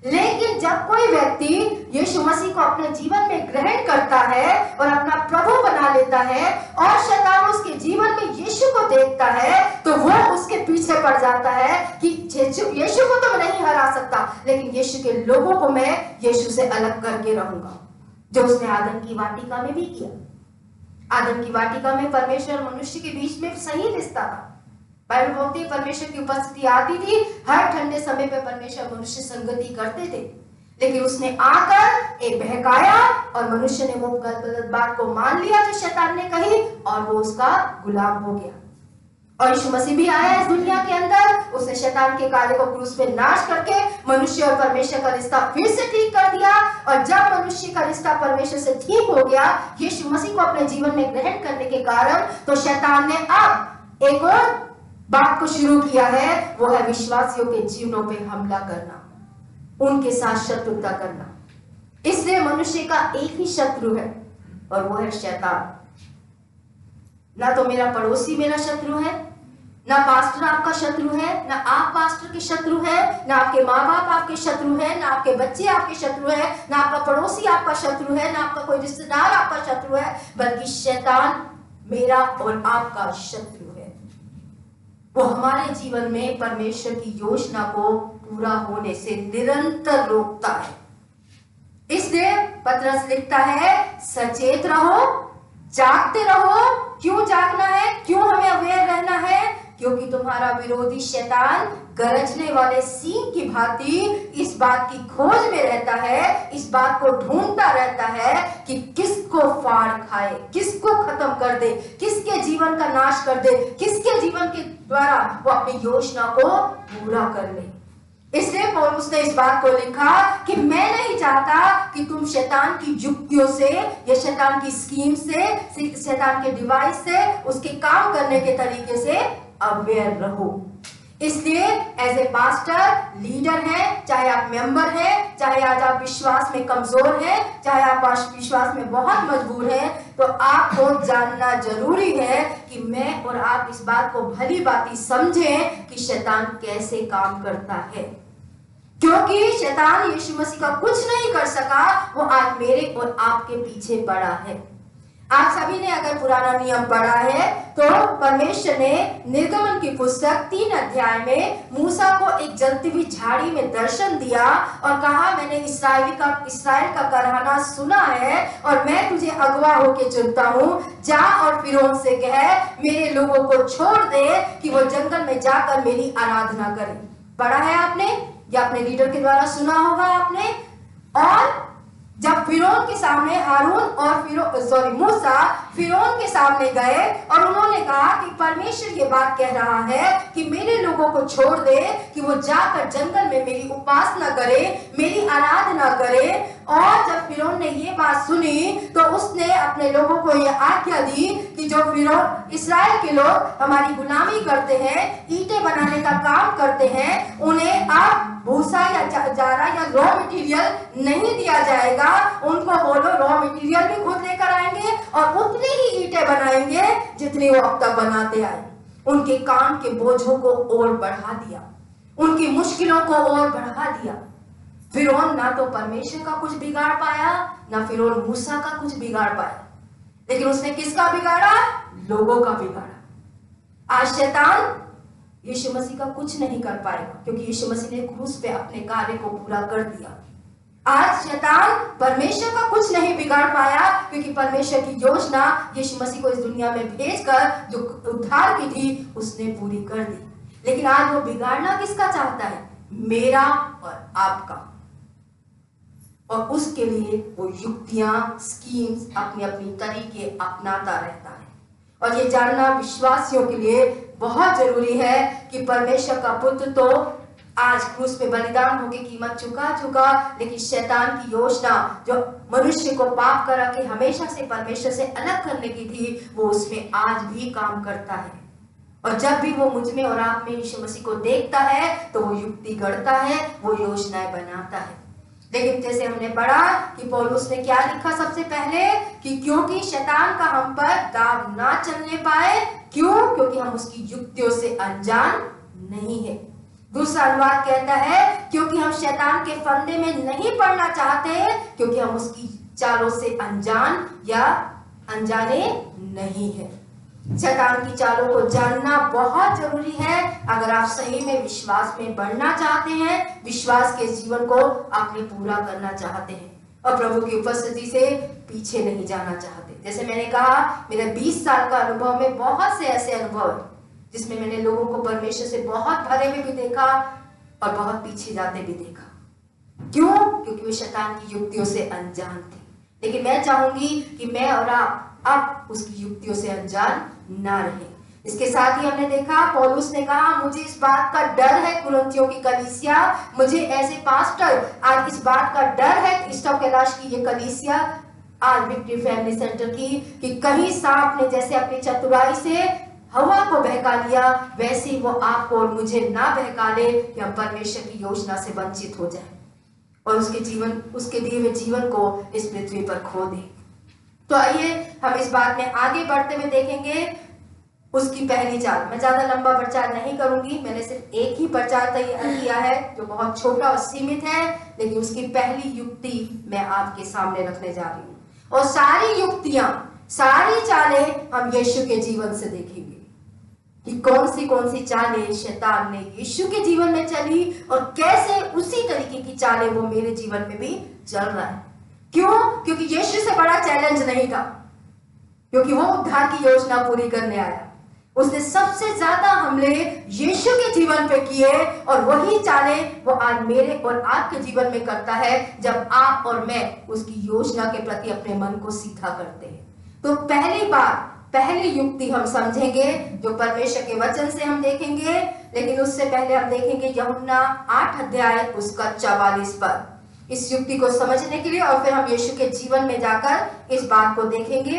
S3: लेकिन जब कोई व्यक्ति यीशु मसीह को अपने जीवन में ग्रहण करता है और अपना प्रभु बना लेता है और शैतान उसके जीवन में यीशु को देखता है तो वो उसके पीछे पड़ जाता है कि यीशु को तो मैं नहीं हरा सकता, लेकिन यीशु के लोगों को मैं यीशु से अलग करके रहूंगा, जो उसने आदम की वाटिका में भी किया। आदम की वाटिका में परमेश्वर और मनुष्य के बीच में सही रिश्ता था। बाइबल बोलती है परमेश्वर की उपस्थिति आती थी, हर ठंडे समय पे परमेश्वर मनुष्य संगति करते थे। लेकिन उसने आकर एक बहकाया और मनुष्य ने वो गलत बात को मान लिया जो शैतान ने कही और वो उसका गुलाम हो गया। और यीशु मसीह भी आया इस दुनिया के अंदर, उसने शैतान के कार्य को क्रूस पे नाश करके मनुष्य और परमेश्वर का रिश्ता फिर से ठीक कर दिया। और जब मनुष्य का रिश्ता परमेश्वर से ठीक हो गया यीशु मसीह को अपने जीवन में ग्रहण करने के कारण, तो शैतान ने अब एक और बात को शुरू किया है, वो है विश्वासियों के जीवनों पे हमला करना, उनके साथ शत्रुता करना। इसलिए मनुष्य का एक ही शत्रु है और वो है शैतान। ना तो मेरा पड़ोसी मेरा शत्रु है, ना पास्टर आपका शत्रु है, ना आप पास्टर के शत्रु है, ना आपके माँ बाप आपके शत्रु है, ना आपके बच्चे आपके शत्रु है, ना आपका पड़ोसी आपका शत्रु है, ना आपका कोई रिश्तेदार आपका शत्रु है, बल्कि शैतान मेरा और आपका शत्रु है। वो हमारे जीवन में परमेश्वर की योजना को पूरा होने से निरंतर रोकता है। इसलिए पतरस लिखता है, सचेत रहो, जागते रहो। क्यों जागना है, क्यों हमें अवेयर रहना है? क्योंकि तुम्हारा विरोधी शैतान गरजने वाले सिंह की भांति इस बात की खोज में रहता है, इस बात को ढूंढता रहता है कि किसको फाड़ खाए, किसको खत्म कर दे, किसके जीवन का नाश कर दे, किसके जीवन के द्वारा वो अपनी योजना को पूरा कर ले। इसलिए पौलुस ने इस बात को लिखा कि मैं नहीं चाहता कि तुम शैतान की युक्तियों से या शैतान की स्कीम से, शैतान के डिवाइस से, उसके काम करने के तरीके से अवेयर रहो। इसलिए एज ए पास्टर, लीडर है, चाहे आप मेंबर हैं, चाहे आज आप विश्वास में कमजोर हैं, चाहे आप विश्वास में बहुत मजबूर हैं, तो आपको जानना जरूरी है कि मैं और आप इस बात को भली भांति समझें कि शैतान कैसे काम करता है। क्योंकि शैतान यीशु मसीह का कुछ नहीं कर सका, वो आज मेरे और आपके पीछे पड़ा है। आप सभी ने अगर पुराना नियम पढ़ा है तो परमेश्वर ने निर्गमन की पुस्तक 3 अध्याय में मूसा को एक जलती हुई झाड़ी में दर्शन दिया और कहा, मैंने इस्राइल का कराहना सुना है और मैं तुझे अगवा होके चुनता हूँ। जा और फिरौन से कह मेरे लोगों को छोड़ दे कि वो जंगल में जाकर मेरी आराधना करें। पढ़ा है आपने या अपने लीडर के द्वारा सुना होगा आपने। और जब फिरौन के सामने हारून और मूसा फिरौन के सामने गए और उन्होंने कहा कि परमेश्वर ये बात कह रहा है कि मेरे लोगों को छोड़ दे कि वो जाकर जंगल में मेरी उपासना करे, मेरी आराधना करे। और जब फिरौन ने ये बात सुनी तो उसने अपने लोगों को ये आज्ञा दी कि जो फिरौन इस्राएल के लोग हमारी गुलामी करते हैं, ईंटें बनाने का काम करते हैं, उन्हें आप भूसा या चारा या रॉ मटेरियल नहीं दिया जाएगा। उनको बोलो रॉ मटेरियल भी खुद लेकर आएंगे और उतनी ही ईंटें बनाएंगे जितनी वो अब तक बनाते आए। उनके काम के बोझों को और बढ़ा दिया, उनकी मुश्किलों को और बढ़ा दिया। फिरौन ना तो परमेश्वर का कुछ बिगाड़ पाया, ना फिरौन मूसा का कुछ बिगाड़ पाया, लेकिन उसने किसका बिगाड़ा? लोगों का बिगाड़ा। आज शैतान यीशु मसीह का कुछ नहीं कर पाएगा क्योंकि यीशु मसीह ने क्रूस पे अपने कार्य को पूरा कर दिया। आज शैतान परमेश्वर का कुछ नहीं बिगाड़ पाया क्योंकि परमेश्वर की योजना यीशु मसीह को इस दुनिया में भेजकर जो उद्धार की थी उसने पूरी कर दी। लेकिन आज वो बिगाड़ना किसका चाहता है? मेरा और आपका। और उसके लिए वो युक्तियां, स्कीम्स, अपनी अपनी तरीके अपनाता रहता है। और ये जानना विश्वासियों के लिए बहुत जरूरी है कि परमेश्वर का पुत्र तो आज क्रूस पे बलिदान होके कीमत चुका, लेकिन शैतान की योजना जो मनुष्य को पाप करा के हमेशा से परमेश्वर से अलग करने की थी, वो उसमें आज भी काम करता है। और जब भी वो मुझ में और आप में यीशु मसीह को देखता है तो वो युक्ति गढ़ता है, वो योजनाएं बनाता है। लेकिन जैसे हमने पढ़ा कि पौलुस ने क्या लिखा सबसे पहले कि क्योंकि शैतान का हम पर दाव ना चलने पाए। क्यों? क्योंकि हम उसकी युक्तियों से अनजान नहीं है। दूसरा अनुवाद कहता है क्योंकि हम शैतान के फंदे में नहीं पड़ना चाहते, क्योंकि हम उसकी चालों से अनजान या अनजाने नहीं है। शैतान की चालों को जानना बहुत जरूरी है अगर आप सही में विश्वास में बढ़ना चाहते हैं, विश्वास के जीवन को आपने पूरा करना चाहते हैं और प्रभु की उपस्थिति से पीछे नहीं जाना चाहते। जैसे मैंने कहा, मेरे 20 साल का अनुभव में बहुत से ऐसे अनुभव है जिसमें मैंने लोगों को परमेश्वर से बहुत भरे में भी देखा और बहुत पीछे जाते भी देखा। क्यों? क्योंकि वे शैतान की युक्तियों से अनजान थे। लेकिन मैं चाहूंगी कि मैं और आप अब उसकी युक्तियों से अनजान ना रहे। इसके साथ ही हमने देखा पौलुस ने कहा मुझे इस बात का डर है, कुरिन्थियों की कलीसिया, मुझे ऐसे पास्टर आज इस बात का डर है स्टॉप कैलाश की ये कलीसिया आज विक्ट्री फैमिली सेंटर की, कि कहीं सांप ने जैसे अपनी चतुराई से हवा को बहका लिया वैसे ही वो आपको और मुझे ना बहका ले कि हम परमेश्वर की योजना से वंचित हो जाए और उसके दिए हुए जीवन को इस पृथ्वी पर खो दे। तो आइए हम इस बात में आगे बढ़ते हुए देखेंगे उसकी पहली चाल। मैं ज्यादा लंबा प्रचार नहीं करूंगी, मैंने सिर्फ एक ही प्रचार तैयार किया है जो बहुत छोटा और सीमित है, लेकिन उसकी पहली युक्ति मैं आपके सामने रखने जा रही हूँ। और सारी युक्तियां, सारी चालें हम यीशु के जीवन से देखेंगे कि कौन सी चालें शैतान ने यीशु के जीवन में चली और कैसे उसी तरीके की चालें वो मेरे जीवन में भी चल रहा है। क्यों? क्योंकि यीशु से बड़ा चैलेंज नहीं था, क्योंकि वो उद्धार की योजना पूरी करने आया। उसने सबसे ज्यादा हमले यीशु के जीवन पे किए और वही चालें वो आज मेरे और आपके जीवन में करता है जब आप और मैं उसकी योजना के प्रति अपने मन को सीधा करते हैं। तो पहली युक्ति हम समझेंगे जो परमेश्वर के वचन से हम देखेंगे, लेकिन उससे पहले हम देखेंगे यूहन्ना 8 अध्याय उसका 44 पद। इस युक्ति को समझने के लिए और फिर हम यीशु के जीवन में जाकर इस बात को देखेंगे।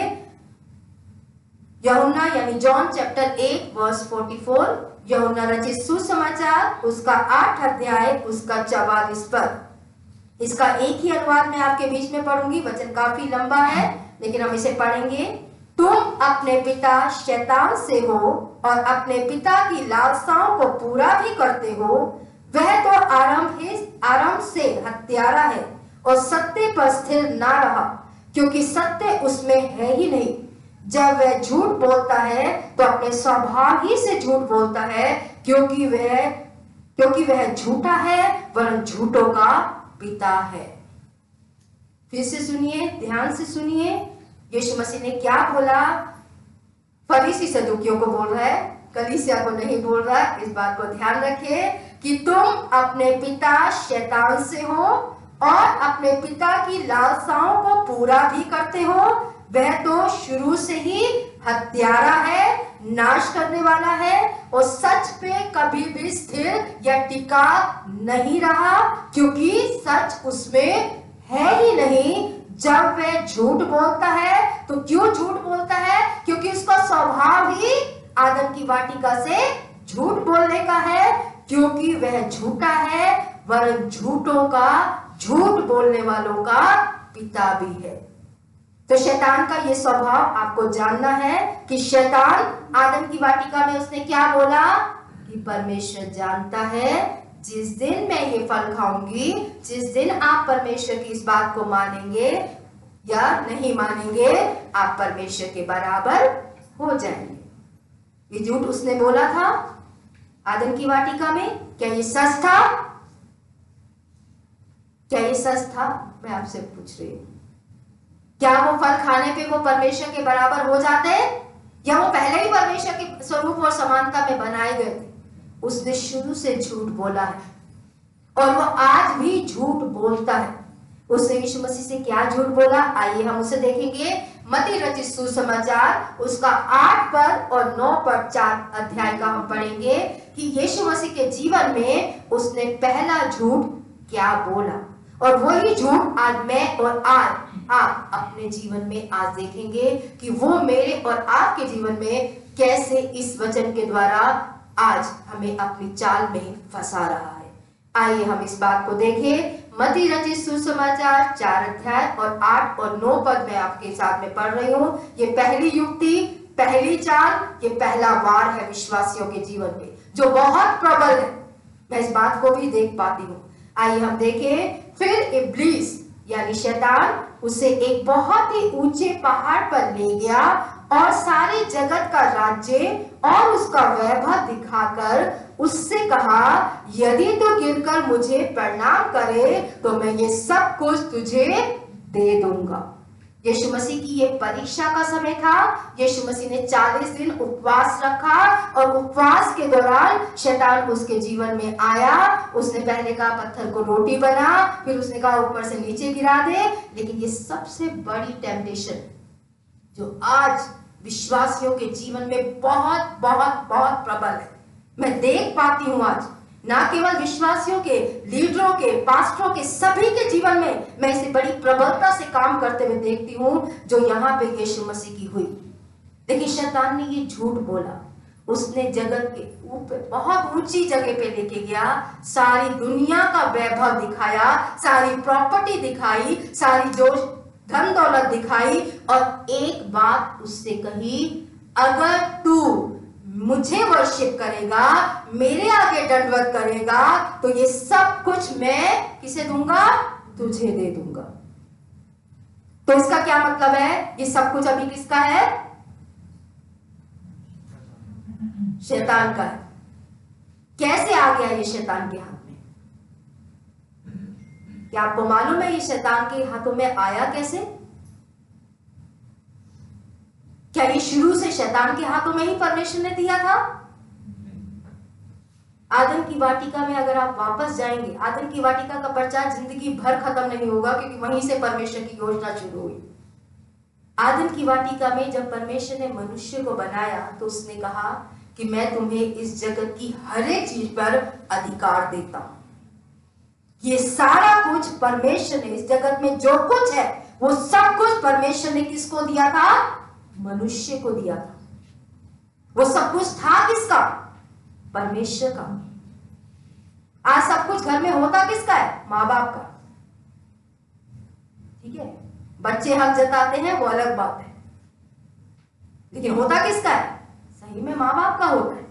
S3: यूहन्ना यानी जॉन चैप्टर 8 वर्स 44, यूहन्ना रचित सुसमाचार उसका 8 अध्याय उसका 44 पद। इसका एक ही अनुवाद मैं आपके बीच में पढ़ूंगी, वचन काफी लंबा है लेकिन हम इसे पढ़ेंगे। तुम अपने पिता शैतान से हो और अपने पिता की लालसाओं को पूरा भी करते हो। वह तो आरंभ से हत्यारा है और सत्य पर स्थिर ना रहा, क्योंकि सत्य उसमें है ही नहीं। जब वह झूठ बोलता है तो अपने स्वभाव ही से झूठ बोलता है, क्योंकि वह झूठा है वरन झूठों का पिता है। फिर से सुनिए, ध्यान से सुनिए, यीशु मसीह ने क्या बोला। फरीसी सदूकियों को बोल रहा है, कलीसिया को नहीं बोल रहा। इस बात को ध्यान रखिए कि तुम अपने पिता शैतान से हो और अपने पिता की लालसाओं को पूरा भी करते हो। वह तो शुरू से ही हत्यारा है, नाश करने वाला है और सच पे कभी भी स्थिर या टिका नहीं रहा, क्योंकि सच उसमें है ही नहीं। जब वह झूठ बोलता है तो क्यों झूठ बोलता है? क्योंकि उसका स्वभाव ही आदम की वाटिका से झूठ बोलने का है, क्योंकि वह झूठा है वरन झूठ बोलने वालों का पिता भी है। तो शैतान का ये स्वभाव आपको जानना है कि शैतान आदम की वाटिका में उसने क्या बोला कि परमेश्वर जानता है जिस दिन मैं ये फल खाऊंगी, जिस दिन आप परमेश्वर की इस बात को मानेंगे या नहीं मानेंगे, आप परमेश्वर के बराबर हो जाएंगे। ये झूठ उसने बोला था आदम की वाटिका में। क्या ये सच था? क्या ये सच था? मैं आपसे पूछ रही हूं, क्या वो फल खाने पे वो परमेश्वर के बराबर हो जाते या वो पहले ही परमेश्वर के स्वरूप और समानता में बनाए गए थे? उसने शुरू से झूठ बोला है और वो आज भी झूठ बोलता है। उसने यीशु मसीह से क्या झूठ बोला, आइए हम उसे देखेंगे। मत्ती रचित सुसमाचार उसका 8 पद और 9 पद 4 अध्याय का हम पढ़ेंगे कि यीशु मसीह के जीवन में उसने पहला झूठ क्या बोला और वही झूठ आज मैं और आज आप अपने जीवन में आज देखेंगे कि वो मेरे और आपके जीवन में कैसे इस वचन के द्वारा आज हमें अपनी चाल में फंसा रहा है। आइए हम इस बात को देखें। मत्ती रचित सुसमाचार 4 अध्याय और 8 और 9 पद मैं आपके साथ में पढ़ रही हूँ। ये पहली युक्ति, पहली चाल, ये पहला वार है विश्वासियों के जीवन में जो बहुत प्रबल है। मैं इस बात को भी देख पाती हूँ। आइए हम देखें। फिर इब्लीस यानी शैतान उसे एक बहुत ही ऊंचे पहाड़ पर ले गया और सारे जगत का राज्य और उसका वैभव दिखाकर उससे कहा, यदि तू गिरकर मुझे प्रणाम करे तो मैं ये सब कुछ तुझे दे दूंगा। यीशु मसीह की ये परीक्षा का समय था। यीशु मसीह ने 40 दिन उपवास रखा और उपवास के दौरान शैतान उसके जीवन में आया। उसने पहले कहा पत्थर को रोटी बना, फिर उसने कहा ऊपर से नीचे गिरा दे। लेकिन ये सबसे बड़ी टेम्पटेशन जो आज विश्वासियों के जीवन में बहुत बहुत बहुत प्रबल है। मैं देख पाती हूं आज ना केवल विश्वासियों के, लीडरों के, पास्टरों के, सभी के जीवन में मैं इसे बड़ी प्रबलता से काम करते हुए देखती हूं जो यहां पे यीशु मसीह की हुई। देखिए शैतान ने ये झूठ बोला, उसने जगत के ऊपर बहुत ऊंची जगह पे लेके गया, सारी दुनिया का वैभव दिखाया, सारी प्रॉपर्टी दिखाई, सारी जो धन दौलत दिखाई और एक बात उससे कही, अगर तू मुझे वर्शिप करेगा, मेरे आगे दंडवत करेगा तो ये सब कुछ मैं किसे दूंगा? तुझे दे दूंगा। तो इसका क्या मतलब है? ये सब कुछ अभी किसका है? शैतान का है। कैसे आ गया ये शैतान के हाथ में? क्या आपको मालूम है ये शैतान के हाथों में आया कैसे? क्या ये शुरू से शैतान के हाथों में ही परमेश्वर ने दिया था? आदम की वाटिका में अगर आप वापस जाएंगे, आदम की वाटिका का प्रचार जिंदगी भर खत्म नहीं होगा क्योंकि वहीं से परमेश्वर की योजना शुरू हुई। आदम की वाटिका में जब परमेश्वर ने मनुष्य को बनाया तो उसने कहा कि मैं तुम्हें इस जगत की हर एक चीज पर अधिकार देता हूं। ये सारा कुछ परमेश्वर ने, इस जगत में जो कुछ है वो सब कुछ परमेश्वर ने किसको दिया था? मनुष्य को दिया था। वो सब कुछ था किसका? परमेश्वर का। आज सब कुछ घर में होता किसका है? माँ बाप का। ठीक है, बच्चे हक जताते हैं वो अलग बात है, लेकिन होता किसका है? सही में माँ बाप का होता है।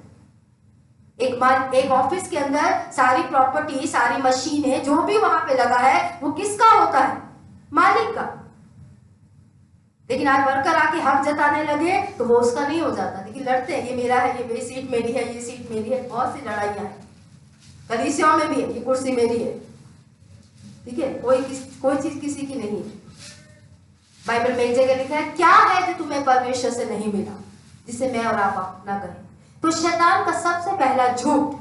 S3: एक ऑफिस के अंदर सारी प्रॉपर्टी, सारी मशीनें, जो भी वहां पे लगा है वो किसका होता है? मालिक का। लेकिन आज वर्कर आके हक जताने लगे तो वो उसका नहीं हो जाता, लेकिन लड़ते हैं, ये मेरा है, ये सीट मेरी है, ये सीट मेरी है। बहुत सी लड़ाइयां हैं, कलीसियाओं में भी है, ये कुर्सी मेरी है। ठीक है, कोई चीज किसी की नहीं है। बाइबल में एक जगह लिखा है, क्या है जो तुम्हें परमेश्वर से नहीं मिला जिसे मैं और आप अपना करें। तो शैतान का सबसे पहला झूठ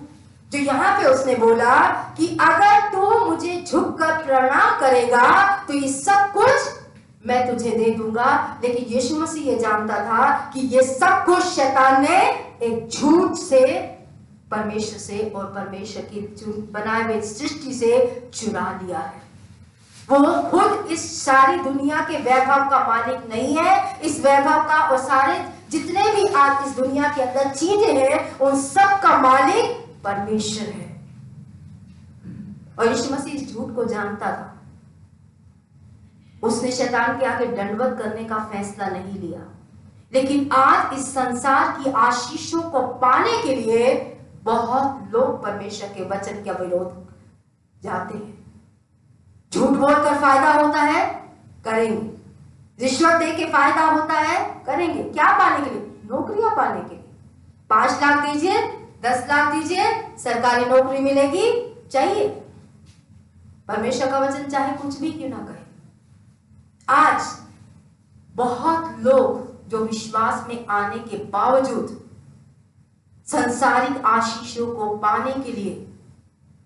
S3: जो यहाँ पे उसने बोला कि अगर तू मुझे झुककर प्रणाम करेगा तो ये सब कुछ मैं तुझे दे दूंगा। लेकिन यीशु मसीह ये जानता था कि ये सब कुछ शैतान ने एक झूठ से परमेश्वर से और परमेश्वर की बनाए हुए सृष्टि से चुरा लिया है। वो खुद इस सारी दुनिया के वैभव का मालिक नहीं है। इस वैभव का और सारे जितने भी आज इस दुनिया के अंदर चीजें हैं उन सब का मालिक परमेश्वर है। और यीशु मसीह इस झूठ को जानता था। उसने शैतान के आगे दंडवत करने का फैसला नहीं लिया, लेकिन आज इस संसार की आशीषों को पाने के लिए बहुत लोग परमेश्वर के वचन का विरोध जाते हैं। झूठ बोलकर फायदा होता है, करेंगे। रिश्वत दे के फायदा होता है, करेंगे। क्या पाने के लिए? नौकरियां पाने के लिए। 5 लाख दीजिए, 10 लाख दीजिए, सरकारी नौकरी मिलेगी, चाहिए। परमेश्वर का वचन चाहे कुछ भी क्यों ना कहे। आज बहुत लोग जो विश्वास में आने के बावजूद सांसारिक आशीषों को पाने के लिए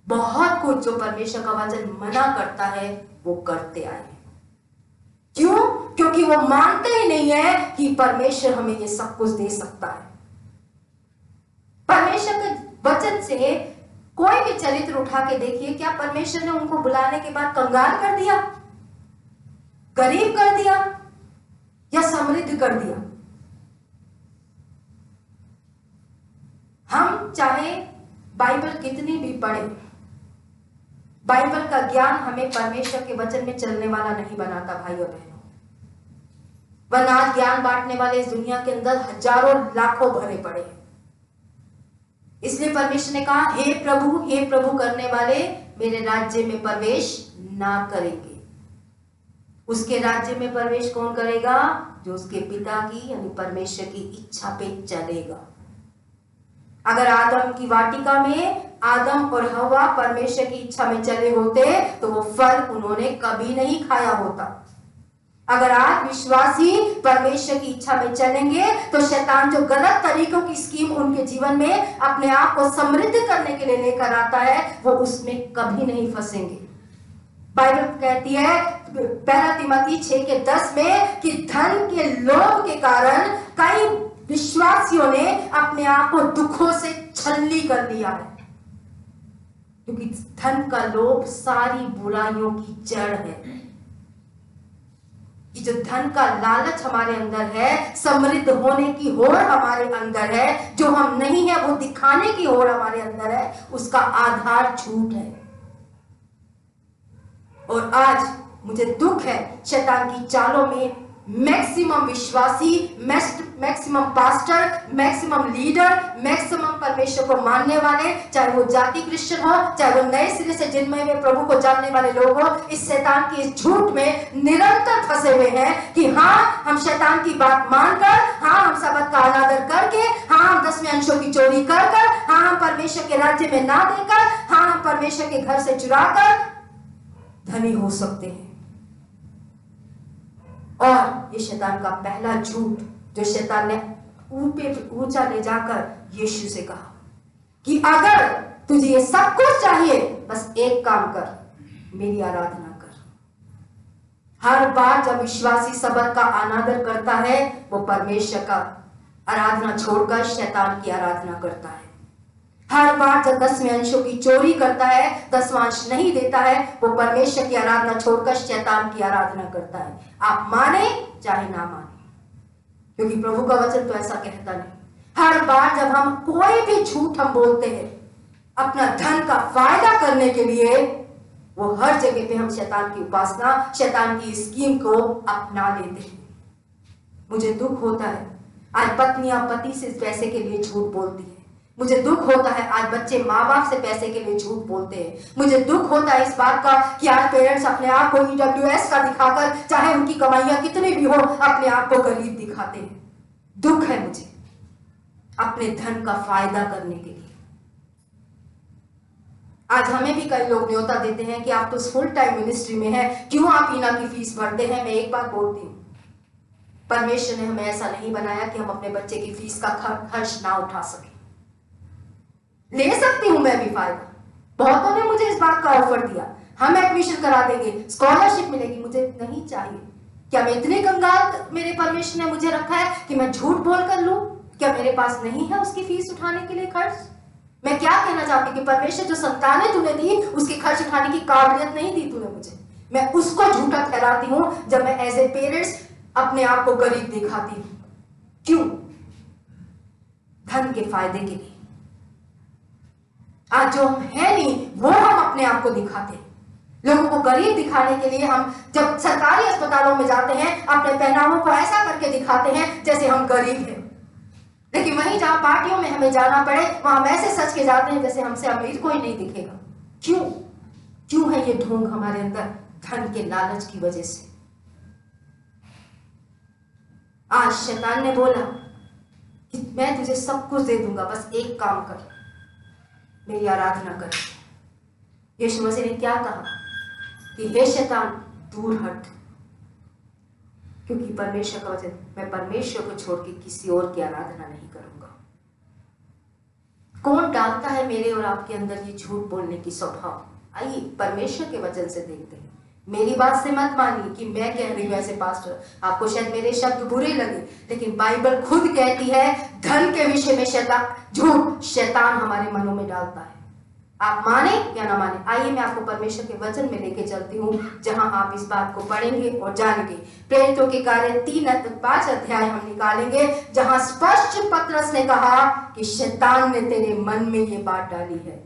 S3: बहुत कुछ जो परमेश्वर का वचन मना करता है वो करते आए हैं। क्यों? क्योंकि वो मानते ही नहीं है कि परमेश्वर हमें ये सब कुछ दे सकता है। परमेश्वर के वचन से कोई भी चरित्र उठा के देखिए, क्या परमेश्वर ने उनको बुलाने के बाद कंगाल कर दिया, गरीब कर दिया या समृद्ध कर दिया? हम चाहे बाइबल कितनी भी पढ़े, बाइबल का ज्ञान हमें परमेश्वर के वचन में चलने वाला नहीं बनाता भाइयों बहनों। वरना आज ज्ञान बांटने वाले इस दुनिया के अंदर हजारों लाखों भरे पड़े हैं। इसलिए परमेश्वर ने कहा, हे प्रभु करने वाले मेरे राज्य में प्रवेश ना करेंगे। उसके राज्य में प्रवेश कौन करेगा? जो उसके पिता की यानी परमेश्वर की इच्छा पे चलेगा। अगर आदम की वाटिका में आदम और हवा परमेश्वर की इच्छा में चले होते तो वो फल उन्होंने कभी नहीं खाया होता। अगर आज विश्वासी परमेश्वर की इच्छा में चलेंगे तो शैतान जो गलत तरीकों की स्कीम उनके जीवन में अपने आप को समृद्ध करने के लिए लेकर आता है वो उसमें कभी नहीं फंसेंगे। बाइबल कहती है पहला तिमोथी 6:10 में कि धन के लोभ के कारण कई विश्वासियों ने अपने आप को दुखों से छलनी कर लिया है, क्योंकि धन का लोभ सारी बुराइयों की जड़ है। कि जो धन का लालच हमारे अंदर है, समृद्ध होने की होड़ हमारे अंदर है, जो हम नहीं है वो दिखाने की होड़ हमारे अंदर है, उसका आधार झूठ है। और आज मुझे दुख है शैतान की चालों में मैक्सिमम विश्वासी, maximum pastor, maximum leader, maximum परमेश्वर को मानने वाले, चाहे वो जाति क्रिश्चियन हो, चाहे वो नए सिरे से जिनमें वे प्रभु को जानने वाले लोग हो, इस शैतान की इस झूठ में निरंतर फंसे हुए हैं कि हाँ हम शैतान की बात मानकर, हाँ हम सबत का अनादर करके, हाँ हम 10वें अंशों की चोरी कर कर, हाँ हम परमेश्वर के राज्य में ना देकर, हाँ हम परमेश्वर के घर से चुरा कर धनी हो सकते हैं। और ये शैतान का पहला झूठ जो शैतान ने ऊंचा ले जाकर यीशु से कहा कि अगर तुझे ये सब कुछ चाहिए, बस एक काम कर, मेरी आराधना कर। हर बार जब विश्वासी सबत का अनादर करता है, वो परमेश्वर का आराधना छोड़कर शैतान की आराधना करता है। हर बार जब 10वें अंशों की चोरी करता है, 10वां अंश नहीं देता है, वो परमेश्वर की आराधना छोड़कर शैतान की आराधना करता है। आप माने चाहे ना माने, क्योंकि प्रभु का वचन तो ऐसा कहता नहीं। हर बार जब हम कोई भी झूठ हम बोलते हैं अपना धन का फायदा करने के लिए, वो हर जगह पे हम शैतान की उपासना, शैतान की स्कीम को अपना लेते हैं। मुझे दुख होता है आज पत्नियां पति से पैसे के लिए झूठ बोलती है। मुझे दुख होता है आज बच्चे माँ बाप से पैसे के लिए झूठ बोलते हैं। मुझे दुख होता है इस बात का कि आज पेरेंट्स अपने आप को EWS का दिखाकर, चाहे उनकी कमाइयां कितनी भी हो, अपने आप को गरीब दिखाते हैं। दुख है मुझे अपने धन का फायदा करने के लिए। आज हमें भी कई लोग न्योता देते हैं कि आप तो फुल टाइम मिनिस्ट्री में हैं, क्यों आप ईना की फीस भरते हैं। मैं एक बात बोलती हूँ, परमेश्वर ने हमें ऐसा नहीं बनाया कि हम अपने बच्चे की फीस का खर्च ना उठा सके। ले सकती हूं मैं भी फायदा, बहुतों ने मुझे इस बात का ऑफर दिया, हम एडमिशन करा देंगे, स्कॉलरशिप मिलेगी। मुझे नहीं चाहिए। क्या मैं इतने कंगाल मेरे परमेश्वर ने मुझे रखा है कि मैं झूठ बोल कर लूं? क्या मेरे पास नहीं है उसकी फीस उठाने के लिए खर्च? मैं क्या कहना चाहती हूँ कि परमेश्वर जो संतानें तूने दी, उसकी खर्च उठाने की काबिलियत नहीं दी तूने मुझे। मैं उसको झूठा ठहराती हूँ जब मैं एज ए पेरेंट्स अपने आप को गरीब दिखाती हूँ। क्यों? धन के फायदे के लिए। आज जो हम है नहीं वो हम अपने आप को दिखाते हैं। लोगों को गरीब दिखाने के लिए हम जब सरकारी अस्पतालों में जाते हैं, अपने पहनावों को ऐसा करके दिखाते हैं जैसे हम गरीब हैं। लेकिन वहीं जहां पार्टियों में हमें जाना पड़े, वहां हम ऐसे सच के जाते हैं जैसे हमसे अमीर कोई नहीं दिखेगा। क्यों है ये ढोंग हमारे अंदर? धन के लालच की वजह से। आज शैतान ने बोला कि मैं तुझे सब कुछ दे दूंगा, बस एक काम कर, मेरी आराधना कर। यीशु मसीह ने क्या कहा कि हे शैतान दूर हट, क्योंकि परमेश्वर का वचन, मैं परमेश्वर को छोड़ के किसी और की आराधना नहीं करूंगा। कौन डालता है मेरे और आपके अंदर ये झूठ बोलने की स्वभाव? आइए परमेश्वर के वचन से देखते हैं। मेरी बात से मत मानिए कि मैं कह रही हूं ऐसे पास्टर, आपको शायद मेरे शब्द बुरे लगे, लेकिन बाइबल खुद कहती है धन के विषय में झूठ शैतान हमारे मनों में डालता है। आप माने या ना माने, आइए मैं आपको परमेश्वर के वचन में लेके चलती हूँ, जहां आप इस बात को पढ़ेंगे और जानेंगे। प्रेरितों के कार्य 3-5 अध्याय हम निकालेंगे, जहां स्पष्ट पतरस ने कहा कि शैतान ने तेरे मन में ये बात डाली है।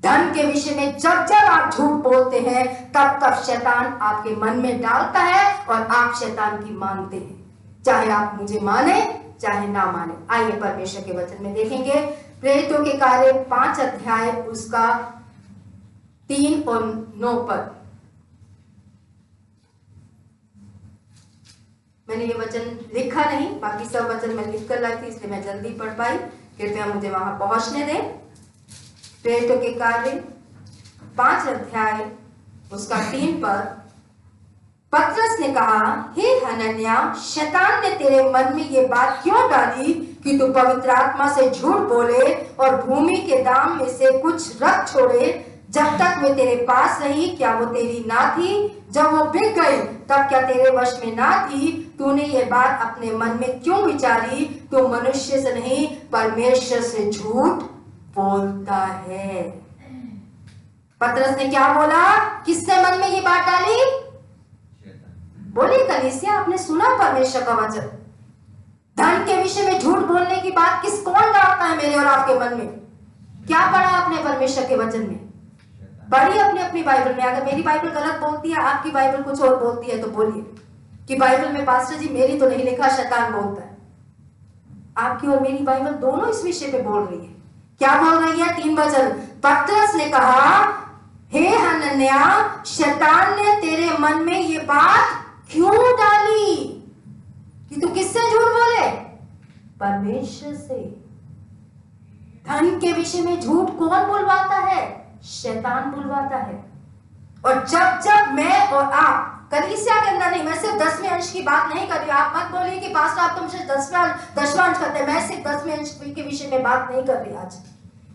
S3: धन के विषय में जब जब आप झूठ बोलते हैं, तब तब शैतान आपके मन में डालता है और आप शैतान की मानते हैं, चाहे आप मुझे माने चाहे ना माने। आइए परमेश्वर के वचन में देखेंगे। प्रेरितों के कार्य 5 अध्याय उसका 3 और 9 पद। मैंने ये वचन लिखा नहीं, बाकी सब वचन मैं लिख कर लाई थी, इसलिए मैं जल्दी पढ़ पाई। कृपया मुझे वहां पहुंचने दें। प्रेरितों के कार्य 5 अध्याय उसका 3 पद। पतरस ने कहा, हे हनन्या, शैतान ने तेरे मन में ये बात क्यों डाली कि तू पवित्र आत्मा से झूठ बोले और भूमि के दाम में से कुछ रख छोड़े, जब तक वे तेरे पास रही क्या वो तेरी ना थी? जब वो बिक गई तब क्या तेरे वश में ना थी? तूने ये बात अपने मन में क्यों विचारी? तू मनुष्य से नहीं परमेश्वर से झूठ बोलता है। पतरस ने क्या बोला? किसने मन में ये बात डाली? बोलिए कलीसिया, आपने सुना परमेश्वर का वचन? धन के विषय में झूठ बोलने की बात कौन डालता है मेरे और आपके मन में? क्या पढ़ा आपने परमेश्वर के वचन में? पढ़िए अपनी अपनी बाइबल में। अगर मेरी बाइबल गलत बोलती है, आपकी बाइबल कुछ और बोलती है, तो बोलिए कि बाइबल में पास्टर जी मेरी तो नहीं लिखा, शैतान बोलता है। आपकी और मेरी बाइबल दोनों इस विषय पे बोल रही है। क्या बोल रही है? 3 वचन। पतरस ने कहा, हे हनन्याह, शैतान ने तेरे मन में ये बात क्यों डाली कि तू किससे झूठ बोले? परमेश्वर से। धन के विषय में झूठ कौन बुलवाता है? शैतान बुलवाता है। और जब जब मैं और आप कलीसिया के अंदर नहीं, मैं सिर्फ 10वें अंश की बात नहीं कर रही। आप मत बोलिए कि पास्टर आप तो मुझे 10वां अंश करते हैं। मैं सिर्फ 10वें अंश के विषय में बात नहीं कर रही आज।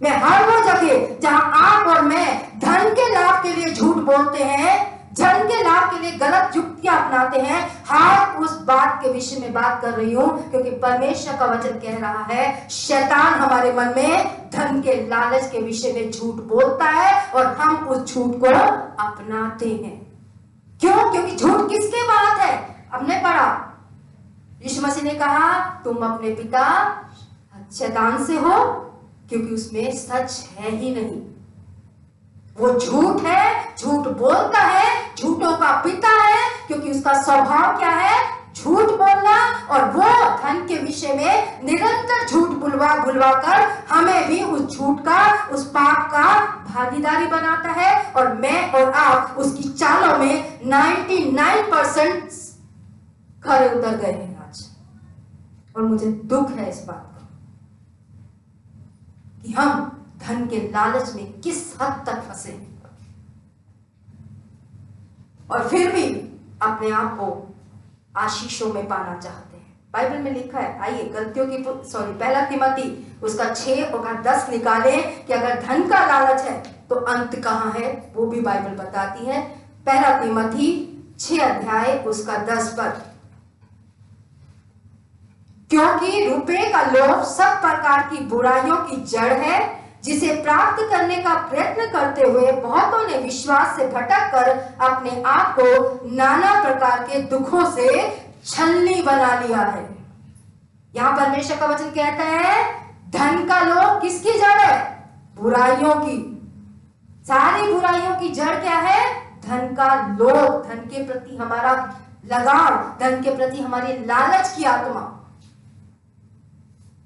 S3: मैं हर वो जगह जहां आप और मैं धन के लाभ के लिए झूठ बोलते हैं, धन के लाभ के लिए गलत युक्तियां अपनाते हैं, हर उस बात के विषय में बात कर रही हूं, क्योंकि परमेश्वर का वचन कह रहा है शैतान हमारे मन में धन के लालच के विषय में झूठ बोलता है और हम उस झूठ को अपनाते हैं। क्यों? क्योंकि झूठ किसके बात है? हमने पढ़ा, यीशु मसीह ने कहा तुम अपने पिता शैतान से हो, क्योंकि उसमें सच है ही नहीं। वो झूठ है, झूठ बोलता है, झूठों का पिता है, क्योंकि उसका स्वभाव क्या है? झूठ बोलना। और वो धन के विषय में निरंतर झूठ बुलवा कर हमें भी उस झूठ का, उस पाप का भागीदारी बनाता है। और मैं और आप उसकी चालों में 99% खरे उतर गए हैं आज। और मुझे दुख है इस बात का कि हम धन के लालच में किस हद तक फंसे और फिर भी अपने आप को आशीषों में पाना चाहते हैं। बाइबल में लिखा है, आइए गलतियों की 1 तिमोथी उसका 6 और 10 निकाले कि अगर धन का लालच है तो अंत कहां है, वो भी बाइबल बताती है। 1 तिमोथी 6 अध्याय उसका 10 पद। क्योंकि रुपए का लोभ सब प्रकार की बुराइयों की जड़ है, जिसे प्राप्त करने का प्रयत्न करते हुए बहुतों ने विश्वास से भटक कर अपने आप को नाना प्रकार के दुखों से छलनी बना लिया है। यहां परमेश्वर का वचन कहता है धन का लोभ किसकी जड़ है? बुराइयों की। सारी बुराइयों की जड़ क्या है? धन का लोभ, धन के प्रति हमारा लगाव, धन के प्रति हमारी लालच की आत्मा,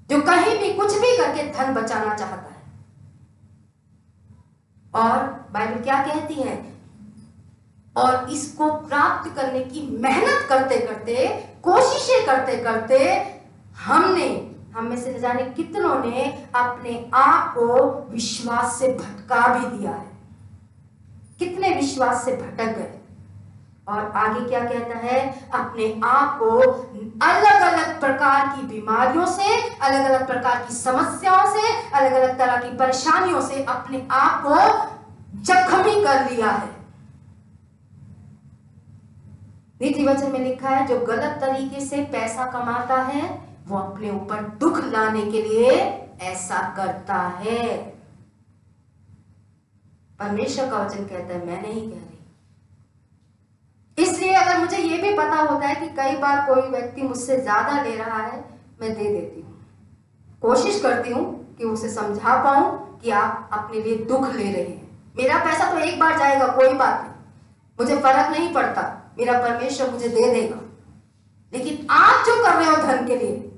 S3: जो कहीं भी कुछ भी करके धन बचाना चाहता है। और बाइबल क्या कहती है? और इसको प्राप्त करने की मेहनत करते करते, कोशिशें करते करते हम में से न जाने कितनों ने अपने आप को विश्वास से भटका भी दिया है। कितने विश्वास से भटक गए। और आगे क्या कहता है? अपने आप को अलग अलग प्रकार की बीमारियों से, अलग अलग प्रकार की समस्याओं से, अलग अलग तरह की परेशानियों से अपने आप को जख्मी कर लिया है। नीति वचन में लिखा है जो गलत तरीके से पैसा कमाता है वो अपने ऊपर दुख लाने के लिए ऐसा करता है। परमेश्वर का वचन कहता है, मैं नहीं कह रही। इसलिए अगर मुझे यह भी पता होता है कि कई बार कोई व्यक्ति मुझसे ज्यादा ले रहा है, मैं दे देती हूँ। कोशिश करती हूँ कि उसे समझा पाऊं कि आप अपने लिए दुख ले रहे हैं। मेरा पैसा तो एक बार जाएगा, कोई बात नहीं, मुझे फर्क नहीं पड़ता, मेरा परमेश्वर मुझे दे देगा। लेकिन आप जो कर रहे हो धन के लिए,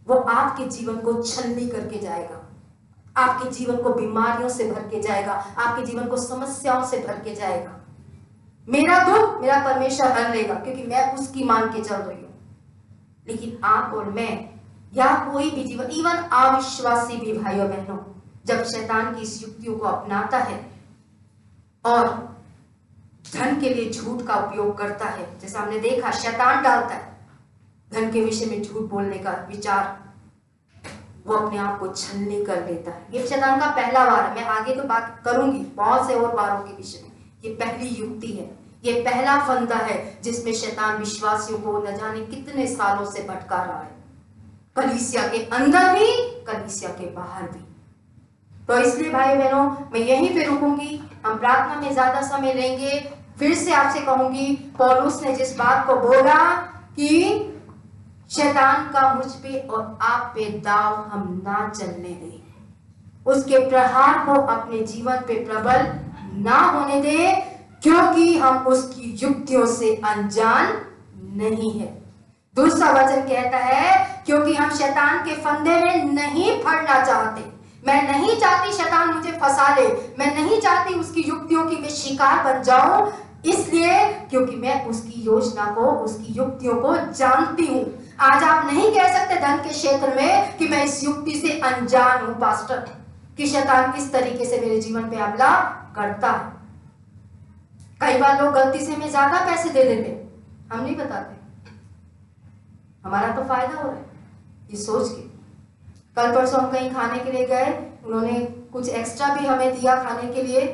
S3: वो आपके जीवन को छलनी करके जाएगा, आपके जीवन को बीमारियों से भर के जाएगा, आपके जीवन को समस्याओं से भर के जाएगा। मेरा दुख मेरा परमेश्वर हर लेगा, क्योंकि मैं उसकी मान के चल रही हूं। लेकिन आप और मैं या कोई भी जीवन, इवन अविश्वासी भी भाइयों बहनों, जब शैतान की इस युक्तियों को अपनाता है और धन के लिए झूठ का उपयोग करता है, जैसा हमने देखा शैतान डालता है धन के विषय में झूठ बोलने का विचार, वो अपने आप को छलनी कर लेता है। ये शैतान का पहला वार है। मैं आगे तो बात करूंगी बहुत से और वारों के विषय में। ये पहली युक्ति है, ये पहला फंदा है जिसमें शैतान विश्वासियों को न जाने कितने सालों से भटका रहा है, कलीसिया के अंदर भी, कलीसिया के बाहर भी। तो इसलिए भाई बहनों, मैं यहीं पे रुकूंगी, हम प्रार्थना में ज्यादा समय लेंगे। फिर से आपसे कहूंगी, पौलुस ने जिस बात को बोला कि शैतान का मुझ पे और आप पे दाव हम ना चलने दें, उसके प्रहार को अपने जीवन पे प्रबल ना होने दें, क्योंकि हम उसकी युक्तियों से अनजान नहीं है। दूसरा वचन कहता है, क्योंकि हम शैतान के फंदे में नहीं पड़ना चाहते। मैं नहीं चाहती शैतान मुझे फंसा ले, मैं नहीं चाहती उसकी युक्तियों की मैं शिकार बन जाऊं, इसलिए क्योंकि मैं उसकी योजना को, उसकी युक्तियों को जानती हूं। आज आप नहीं कह सकते धन के क्षेत्र में कि मैं इस युक्ति से अनजान हूं पास्टर, कि शैतान किस तरीके से मेरे जीवन पे हमला करता है। कई बार लोग गलती से हमें ज्यादा पैसे दे देते, हम नहीं बताते, हमारा तो फायदा हो रहा है ये सोच के। कल परसों हम कहीं खाने के लिए गए, उन्होंने कुछ एक्स्ट्रा भी हमें दिया खाने के लिए,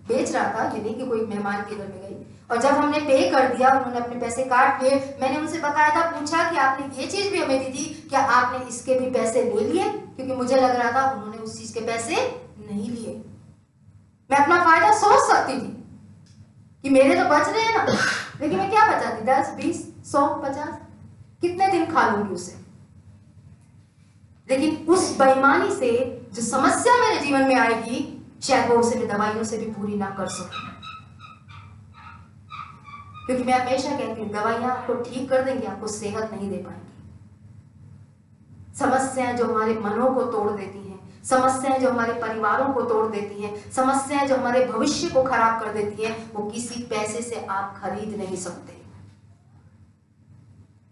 S3: बेच रहा था, ये नहीं कि कोई मेहमान के घर में गई। और जब हमने पे कर दिया, उन्होंने अपने पैसे काट लिए, मैंने उनसे बकायदा पूछा कि आपने ये चीज भी हमें दी थी, क्या आपने इसके भी पैसे ले लिए? क्योंकि मुझे लग रहा था उन्होंने उस चीज के पैसे नहीं लिए। मैं अपना फायदा सोच सकती थी कि मेरे तो बच रहे हैं ना, लेकिन मैं क्या बचाती, 10, 20, 100, 50, कितने दिन खा लूंगी उसे। लेकिन उस बेईमानी से जो समस्या मेरे जीवन में आएगी, शायद वो उसे मैं दवाइयों से भी पूरी ना कर सकूं। क्योंकि मैं हमेशा कहती हूँ, दवाइयां आपको ठीक कर देंगी, आपको सेहत नहीं दे पाएंगी। समस्याएं जो हमारे मनों को तोड़ देती हैं, समस्याएं जो हमारे परिवारों को तोड़ देती हैं, समस्याएं जो हमारे भविष्य को खराब कर देती हैं, वो किसी पैसे से आप खरीद नहीं सकते।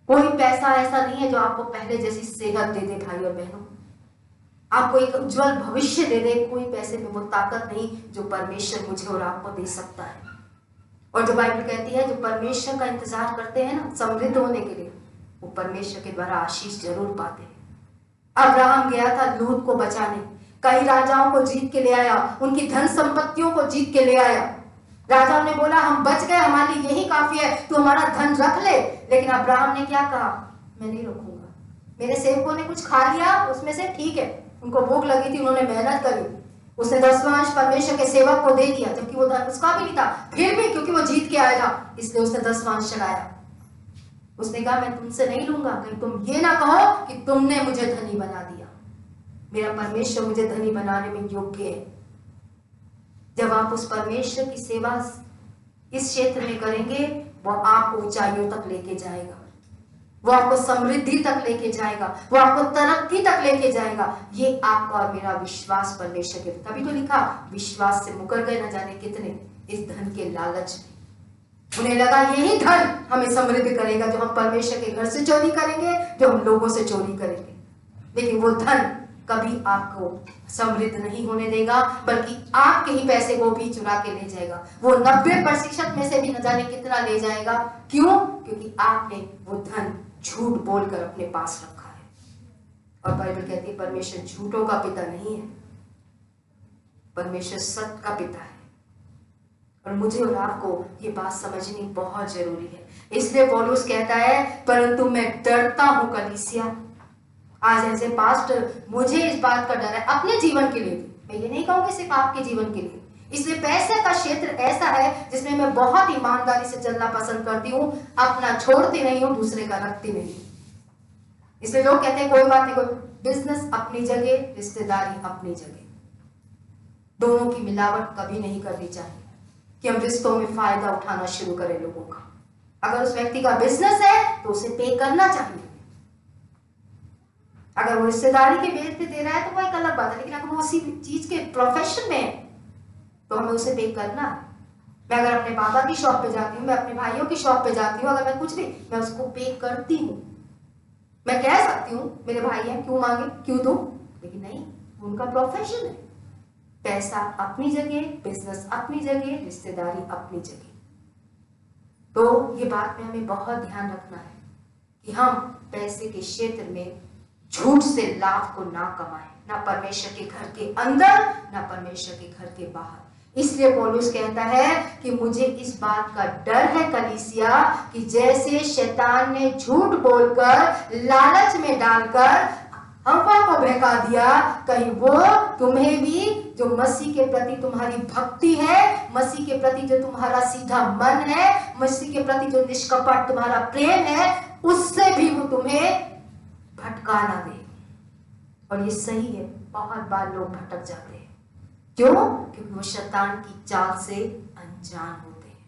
S3: कोई पैसा ऐसा नहीं है जो आपको पहले जैसी सेहत दे दे भाई और बहनों, आपको एक उज्जवल भविष्य दे दे। कोई पैसे में वो ताकत नहीं जो परमेश्वर मुझे और आपको दे सकता है। और जो बाइबल कहती है, जो परमेश्वर का इंतजार करते हैं ना समृद्ध होने के लिए, वो परमेश्वर के द्वारा आशीष जरूर पाते हैं। अब्राहम गया था लूत को बचाने, कई राजाओं को जीत के ले आया, उनकी धन संपत्तियों को जीत के ले आया। राजाओं ने बोला हम बच गए, हमारे लिए यही काफी है, तू हमारा धन रख ले। लेकिन अब्राहम ने क्या कहा, मैं नहीं रखूंगा, मेरे सेवकों ने कुछ खा लिया उसमें से, ठीक है, उनको भूख लगी थी, उन्होंने मेहनत करी, उसने 10वां परमेश्वर के सेवक को दे दिया, जबकि वो धन उसका भी नहीं था। फिर भी क्योंकि वो जीत के आया था, इसलिए उसने 10वां चढ़ाया। उसने कहा मैं तुमसे नहीं लूंगा, कहीं तुम ये ना कहो कि तुमने मुझे धनी बना दिया। मेरा परमेश्वर मुझे धनी बनाने में योग्य है। जब आप उस परमेश्वर की सेवा इस क्षेत्र में करेंगे, वो आपको ऊंचाइयों तक लेके जाएगा, वो आपको समृद्धि तक लेके जाएगा, वो आपको तरक्की तक लेके जाएगा। ये आपका और मेरा विश्वास परमेश्वर के, तभी तो लिखा विश्वास से मुकर गए न जाने कितने इस धन के लालच में। उन्हें लगा यही धन हमें समृद्ध करेगा, जो हम परमेश्वर के घर से चोरी करेंगे, जो हम लोगों से चोरी करेंगे। लेकिन वो धन कभी आपको समृद्ध नहीं होने देगा, बल्कि आपके ही पैसे वो भी चुरा के ले जाएगा। वो 90% में से भी न जाने कितना ले जाएगा। क्यों? क्योंकि आपने वो धन झूठ बोलकर अपने पास रखा है। और बाइबल कहती है परमेश्वर झूठों का पिता नहीं है, परमेश्वर सत्य का पिता है। और मुझे और आपको ये बात समझनी बहुत जरूरी है। इसलिए पौलुस कहता है, परंतु मैं डरता हूं कलीसिया। आज ऐसे पास्टर, मुझे इस बात का डर है अपने जीवन के लिए भी, मैं ये नहीं कहूंगी सिर्फ आपके जीवन के लिए। इसलिए पैसे का क्षेत्र ऐसा है जिसमें मैं बहुत ईमानदारी से चलना पसंद करती हूँ, अपना छोड़ती नहीं हूँ, दूसरे का रखती नहीं। इसलिए लोग कहते हैं कोई बात नहीं, कोई बिजनेस अपनी जगह, रिश्तेदारी अपनी जगह, दोनों की मिलावट कभी नहीं करनी चाहिए कि हम रिश्तों में फायदा उठाना शुरू करें लोगों का। अगर उस व्यक्ति का बिजनेस है तो उसे पे करना चाहिए। अगर वो रिश्तेदारी के बेस पे दे रहा है तो वो एक अलग बात है, लेकिन अगर वो उसी चीज के प्रोफेशन में है तो हमें उसे पे करना है। मैं अगर अपने पापा की शॉप पे जाती हूँ, मैं अपने भाइयों की शॉप पे जाती हूँ, अगर मैं कुछ भी, मैं उसको पे करती हूँ। मैं कह सकती हूँ मेरे भाई हैं, क्यों मांगे, क्यों दूं, लेकिन नहीं, उनका प्रोफेशन है। पैसा अपनी जगह, बिजनेस अपनी जगह, रिश्तेदारी अपनी जगह। तो ये बात में हमें बहुत ध्यान रखना है कि हम पैसे के क्षेत्र में झूठ से लाभ को ना कमाए, ना परमेश्वर के घर के अंदर ना परमेश्वर के घर के बाहर। इसलिए पौलुस कहता है कि मुझे इस बात का डर है कलीसिया कि जैसे शैतान ने झूठ बोलकर लालच में डालकर हवा को बहका दिया, कहीं वो तुम्हें भी जो मसीह के प्रति तुम्हारी भक्ति है, मसीह के प्रति जो तुम्हारा सीधा मन है, मसीह के प्रति जो निष्कपट तुम्हारा प्रेम है, उससे भी वो तुम्हें भटका ना दे। और ये सही है, बहुत बार लोग भटक जाते हैं। क्यों? क्योंकि वो शैतान की चाल से अनजान होते हैं।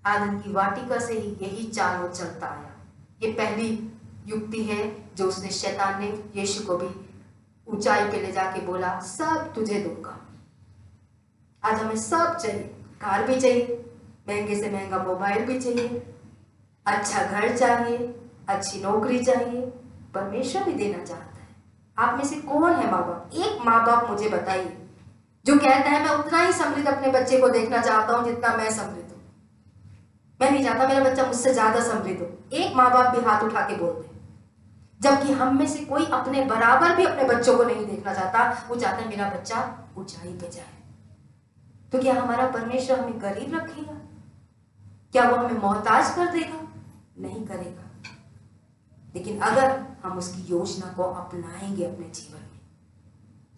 S3: आदम की वाटिका से ही यही चाल वो चलता आया। ये पहली युक्ति है जो उसने शैतान ने यीशु को भी ऊंचाई पे ले जाके बोला, सब तुझे दूंगा। आज हमें सब चाहिए, कार भी चाहिए, महंगे से महंगा मोबाइल भी चाहिए, अच्छा घर चाहिए, अच्छी नौकरी चाहिए, परमेश्वर भी देना चाहता है। आप में से कौन है माँ बाप? एक माँ बाप मुझे बताइए जो कहता है मैं उतना ही समृद्ध अपने बच्चे को देखना चाहता हूं जितना मैं समृद्ध हूं। मैं नहीं चाहता मेरा बच्चा मुझसे ज्यादा समृद्ध हो। एक माँ बाप भी हाथ उठा के बोलते हैं। जबकि हम में से कोई अपने बराबर भी अपने बच्चों को नहीं देखना चाहता, वो चाहता है मेरा बच्चा ऊंचाई पे जाए। तो क्या हमारा परमेश्वर हमें गरीब रखेगा? क्या वो हमें मोहताज कर देगा? नहीं करेगा। लेकिन अगर हम उसकी योजना को अपनाएंगे अपने जीवन में,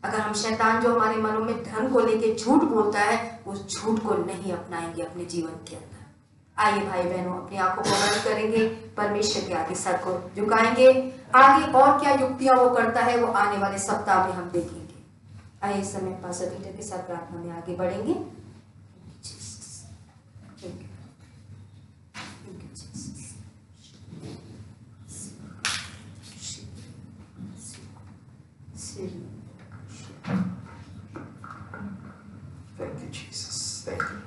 S3: अगर हम शैतान जो हमारे मनों में धन को लेके झूठ बोलता है, उस झूठ को नहीं अपनाएंगे अपने जीवन के अंदर। आइए भाई बहनों, अपनी आंखों को बंद करेंगे, परमेश्वर के आगे सर को झुकाएंगे। आगे और क्या युक्तियां वो करता है वो आने वाले सप्ताह में हम देखेंगे। आइए इस समय पास्टर पीटर के साथ प्रार्थना में आगे बढ़ेंगे।
S4: Thank you, Jesus. Thank you.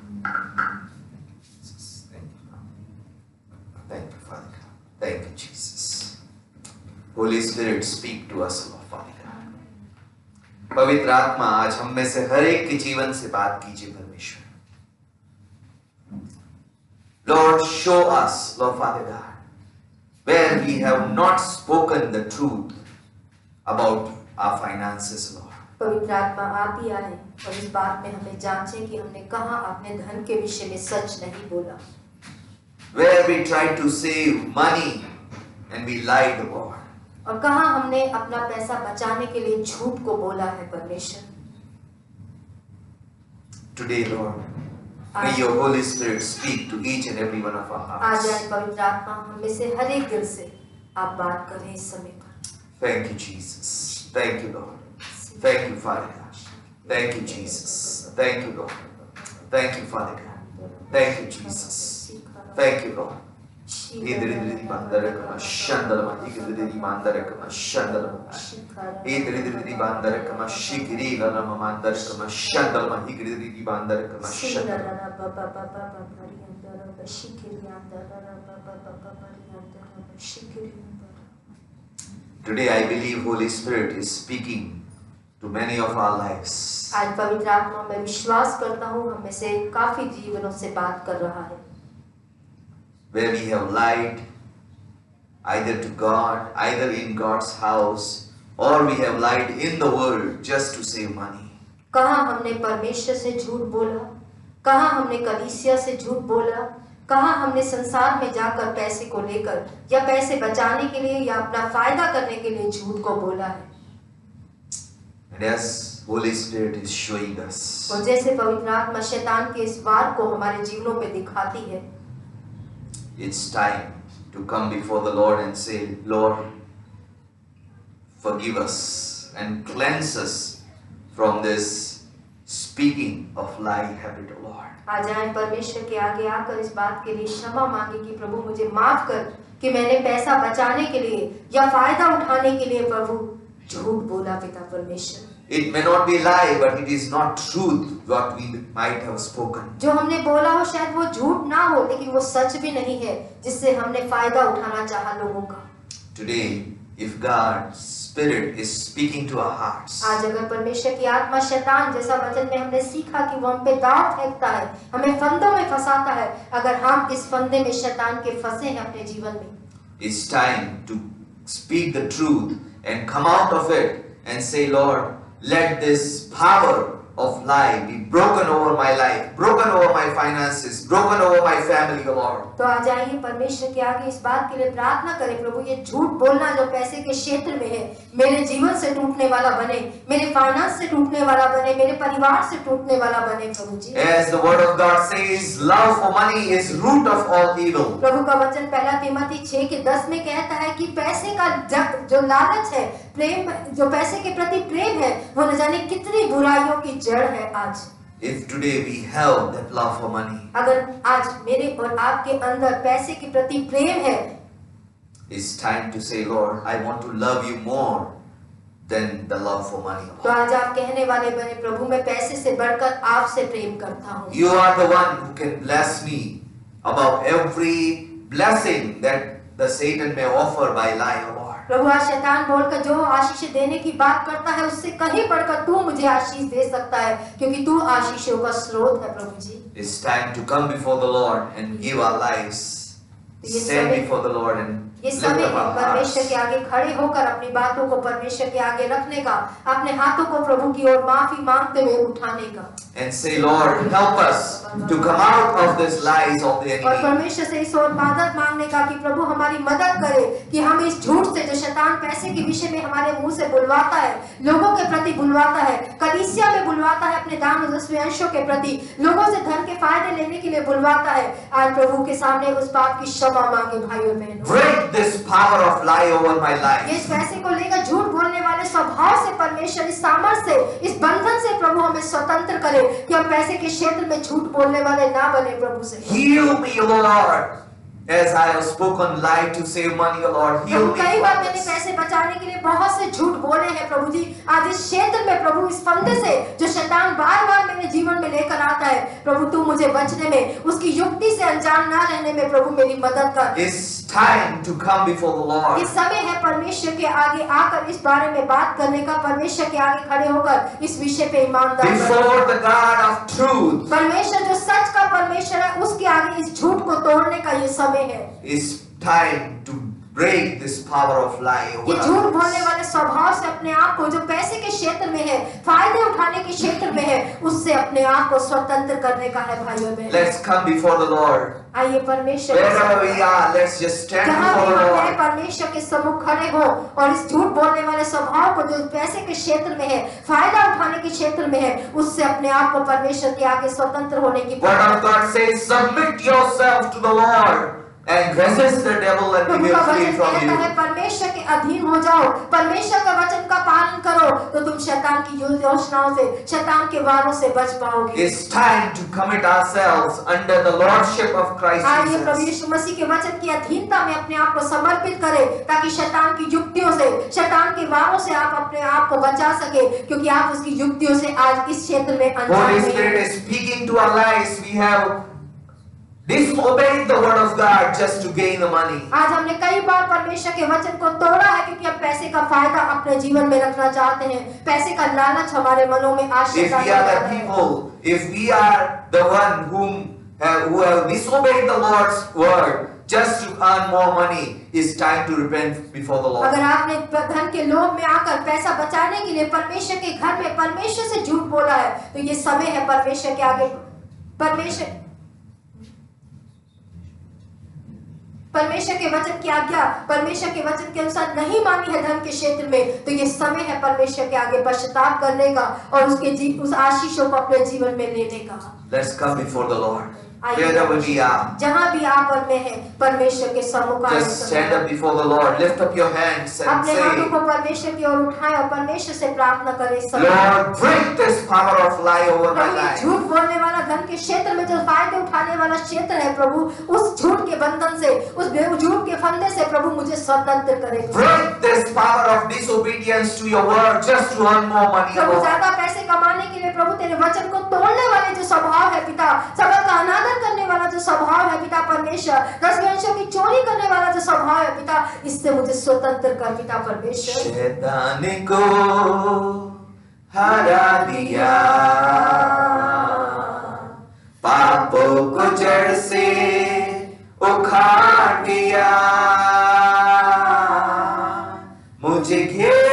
S4: Thank you, Father God. Thank you, Jesus. Holy Spirit, speak to us, Lord Father God. पवित्र आत्मा आज हम में से हर एक के जीवन से बात कीजिए परमेश्वर। Lord, show us, Lord Father God, where we have not spoken the truth about our finances, Lord.
S3: पवित्र आत्मा आप ही आए और इस बात में हमें जांचें कि हमने कहाँ अपने धन के विषय में सच नहीं बोला।
S4: Where we tried to save money and we lied about.
S3: और कहाँ हमने अपना पैसा बचाने के लिए झूठ को बोला है परमेश्वर।
S4: Today, Lord, may your Holy Spirit speak to each and every one of our
S3: uh
S4: hearts.
S3: जाए पवित्र आत्मा, हम में से हर एक दिल से आप बात करें इस समय पर।
S4: Thank you, Jesus. Thank you, Lord. Thank you, Father God. Thank you, Jesus. Thank you, Lord. Thank you, Father God. Thank you, Jesus. Thank you, Lord. Idridri bandarakama shandalama idridri bandarakama shandalama idridri bandarakama shikiri lalama mandarakama shandalama idridri bandarakama shandalama. Today I believe Holy Spirit is speaking to many of our lives.
S3: आज पवित्र आत्मा मैं विश्वास करता हूँ हम में से काफी जीवनों से बात कर रहा है।
S4: Where we have lied either to God, either in God's house, or we have lied in the world just to save money.
S3: कहाँ हमने परमेश्वर से झूठ बोला, कहाँ हमने कलीसिया से झूठ बोला, कहाँ हमने संसार में जाकर पैसे को लेकर या पैसे बचाने के लिए या अपना फायदा करने के लिए झूठ को बोला है।
S4: And as Holy Spirit is showing us,
S3: और जैसे पवित्र आत्मा शैतान के इस वार को हमारे जीवनों पे दिखाती है,
S4: it's time to come before the Lord and say, Lord, forgive us and cleanse us from this speaking of lie habit, O Lord.
S3: आ जाएं परमेश्वर के आगे आकर इस बात के लिए क्षमा मांगे कि प्रभु मुझे माफ कर कि मैंने पैसा बचाने के लिए या फायदा उठाने के लिए प्रभु झूठ बोला पिता परमेश्वर।
S4: It may not be lie, but it is not truth what we might have spoken.
S3: जो हमने बोला हो शायद वो झूठ ना हो, लेकिन वो सच भी नहीं है जिससे हमने फायदा उठाना चाहा लोगों का।
S4: Today, if God's Spirit is speaking to our hearts,
S3: आज अगर परमेश्वर की आत्मा शैतान जैसा वचन में हमने सीखा कि वो हम पे दांव फेंकता है, हमें फंदों में फंसाता है, अगर हम इस फंदे में शैतान के फंसे हैं अपने जीवन में,
S4: it's time to speak the truth and come out of it and say, Lord, let this power of lie be broken over my life, broken over my finances, broken over my family, Lord.
S3: तो आ जाइए परमेश्वर के आगे इस बात के लिए प्रार्थना करें, प्रभु ये झूठ बोलना जो पैसे के क्षेत्र में है मेरे जीवन से टूटने वाला बने, मेरे फाइनेंस से टूटने वाला बने, मेरे परिवार से टूटने वाला बने प्रभु जी।
S4: As the word of God says, love for money is root of all evil.
S3: प्रभु का वचन पहला तीमुथी 6:10 में कहता है कि पैसे का जो लालच है, प्रेम, जो पैसे के प्रति प्रेम है, वो न जाने कितनी बुराइयों की जड़ है आज।
S4: If today we have that love for money,
S3: अगर आज मेरे और आपके अंदर पैसे के प्रति प्रेम है,
S4: it's time to say, Lord, I want to love you more than the love for money.
S3: तो आज आप कहने वाले बने, प्रभु मैं पैसे से बढ़कर आपसे प्रेम करता हूँ।
S4: You are the one who can bless me above every blessing that the Satan may offer by lie, O Lord.
S3: प्रभु आज शैतान बोलकर जो आशीष देने की बात करता है उससे कहीं बढ़कर तू मुझे आशीष दे सकता है, क्योंकि तू आशीषों का स्रोत है प्रभु जी।
S4: It's time to come before the Lord and give our lives. Stand before the Lord and
S3: ये
S4: lift
S3: समय
S4: up our
S3: परमेश्वर
S4: hearts.
S3: के आगे खड़े होकर अपनी बातों को परमेश्वर के आगे रखने का, अपने हाथों को प्रभु की ओर माफी मांगते हुए उठाने का,
S4: And say, Lord, help us to come out of these lies of the
S3: और
S4: enemy.
S3: परमेश्वर से इस ओर मदद मांगने का कि प्रभु हमारी मदद करे कि हम इस झूठ से जो शैतान पैसे के विषय में हमारे मुंह से बुलवाता है, लोगों के प्रति बुलवाता है, कलीसिया में बुलवाता है, अपने दान और दसवें अंशों के प्रति लोगों से धन के फायदे लेने के लिए बुलवाता है, आज प्रभु के सामने उस पाप की क्षमा मांगे भाइयों बहनों।
S4: Break this power of lie over my life.
S3: इस पैसे को लेकर झूठ बोलने वाले स्वभाव से परमेश्वर इस सामर्थ से, इस बंधन से प्रभु हमें स्वतंत्र करे कि हम पैसे के क्षेत्र में झूठ बोलने वाले ना बने प्रभु से।
S4: Heal me, Lord. As I have spoken lie to save money, O Lord, heal
S3: Prabhu
S4: me.
S3: कई बार
S4: from
S3: मैंने
S4: this.
S3: पैसे बचाने के लिए बहुत से झूठ बोले हैं प्रभु जी। आज इस क्षेत्र में प्रभु इस फंदे से जो शैतान बार बार मेरे जीवन में लेकर आता है, प्रभु तू मुझे बचने में, उसकी युक्ति से अनजान ना रहने में प्रभु मेरी मदद कर।
S4: It's time to come before the Lord.
S3: इस समय है परमेश्वर के आगे आकर इस बारे में बात करने का, परमेश्वर के आगे खड़े होकर इस विषय पे ईमानदार बनने का।
S4: Before the God of truth.
S3: परमेश्वर जो सच का परमेश्वर है उसके आगे इस झूठ को तोड़ने का ये समय है।
S4: It's time to break this power of lie over
S3: ये झूठ
S4: us.
S3: बोलने वाले स्वभाव से अपने आप को, जो पैसे के क्षेत्र में है, फायदे उठाने के क्षेत्र में है, उससे अपने आप को स्वतंत्र करने का है भाइयों बहनों।
S4: Let's come before the Lord.
S3: आइए परमेश्वर
S4: Wherever we are, let's just stand
S3: जहाँ
S4: before
S3: भी
S4: the
S3: हम हैं
S4: Lord.
S3: परमेश्वर के सम्मुख खड़े हो और इस झूठ बोलने वाले स्वभाव को जो पैसे के क्षेत्र में है, फायदा उठाने के क्षेत्र में है, उससे अपने आप को परमेश्वर के आगे स्वतंत्र होने की
S4: Word of God says, submit yourself to the Lord and resist the devil and he
S3: Prabhu
S4: will
S3: का
S4: flee
S3: वचन
S4: from
S3: कहता है
S4: you.
S3: परमेश्वर के अधीन हो जाओ, परमेश्वर का वचन का पालन करो तो तुम शैतान की योजनाओं से, शैतान के वारों से बच पाओगे।
S4: It's time to commit ourselves under the lordship of Christ
S3: आइए प्रभु
S4: Jesus.
S3: यीशु मसीह के वचन की अधीनता में अपने आप को समर्पित करें, ताकि शैतान की युक्तियों से, शैतान के वारों से आप अपने आप को बचा सके, क्योंकि आप उसकी युक्तियों से आज इस क्षेत्र में अनजान
S4: Holy
S3: नहीं
S4: Spirit
S3: हैं।
S4: is speaking to our lives. We have disobeyed the word of God just to gain the money.
S3: आज हमने कई बार परमेश्वर के वचन को तोड़ा है, क्योंकि हम पैसे का फायदा अपने जीवन में रखना चाहते हैं, पैसे का लालच हमारे मनों में आश्रय
S4: If we are the people, if we are the one who have disobeyed the Lord's word just to earn more money, it's time to repent before the Lord.
S3: अगर आपने धन के लोभ में आकर पैसा बचाने के लिए परमेश्वर के घर में परमेश्वर से झूठ बोला है, तो ये समय है परमेश्वर के आगे, परमेश्वर के वचन की आज्ञा, परमेश्वर के वचन के अनुसार नहीं मानी है धन के क्षेत्र में, तो ये समय है परमेश्वर के आगे पश्चाताप करने का और उस आशीषों को अपने जीवन में लेने का।
S4: Let's come before the Lord. Wherever we are,
S3: जहाँ भी आप और मैं हैं, परमेश्वर के सम्मुख आने
S4: just stand up before the Lord. Lift up your hands and
S3: अपने हाथों
S4: say,
S3: को परमेश्वर की ओर उठाएं और परमेश्वर से प्रार्थना करें। इस समय
S4: Lord, break this power of lie over my
S3: प्रभु, ये
S4: life.
S3: झूठ बोलने वाला धन के क्षेत्र में जो फायदे उठाने वाला क्षेत्र है प्रभु, उस झूठ के बंधन से, उस झूठ के फंदे से प्रभु मुझे स्वतंत्र करे।
S4: Break this power of disobedience to your word just to earn more money,
S3: Prabhu
S4: Lord.
S3: ज्यादा पैसे कमाने के लिए प्रभु तेरे वचन को तोड़ने वाले जो स्वभाव है पिता, सबर का अनादर करने वाला जो स्वभाव है पिता परमेश्वर, दसवें अंशों की चोरी करने वाला जो स्वभाव है पिता, इससे मुझे स्वतंत्र कर पिता परमेश्वर।
S4: शैतान को हरा दिया, पापों को जड़ से उखाड़ दिया, मुझे घेर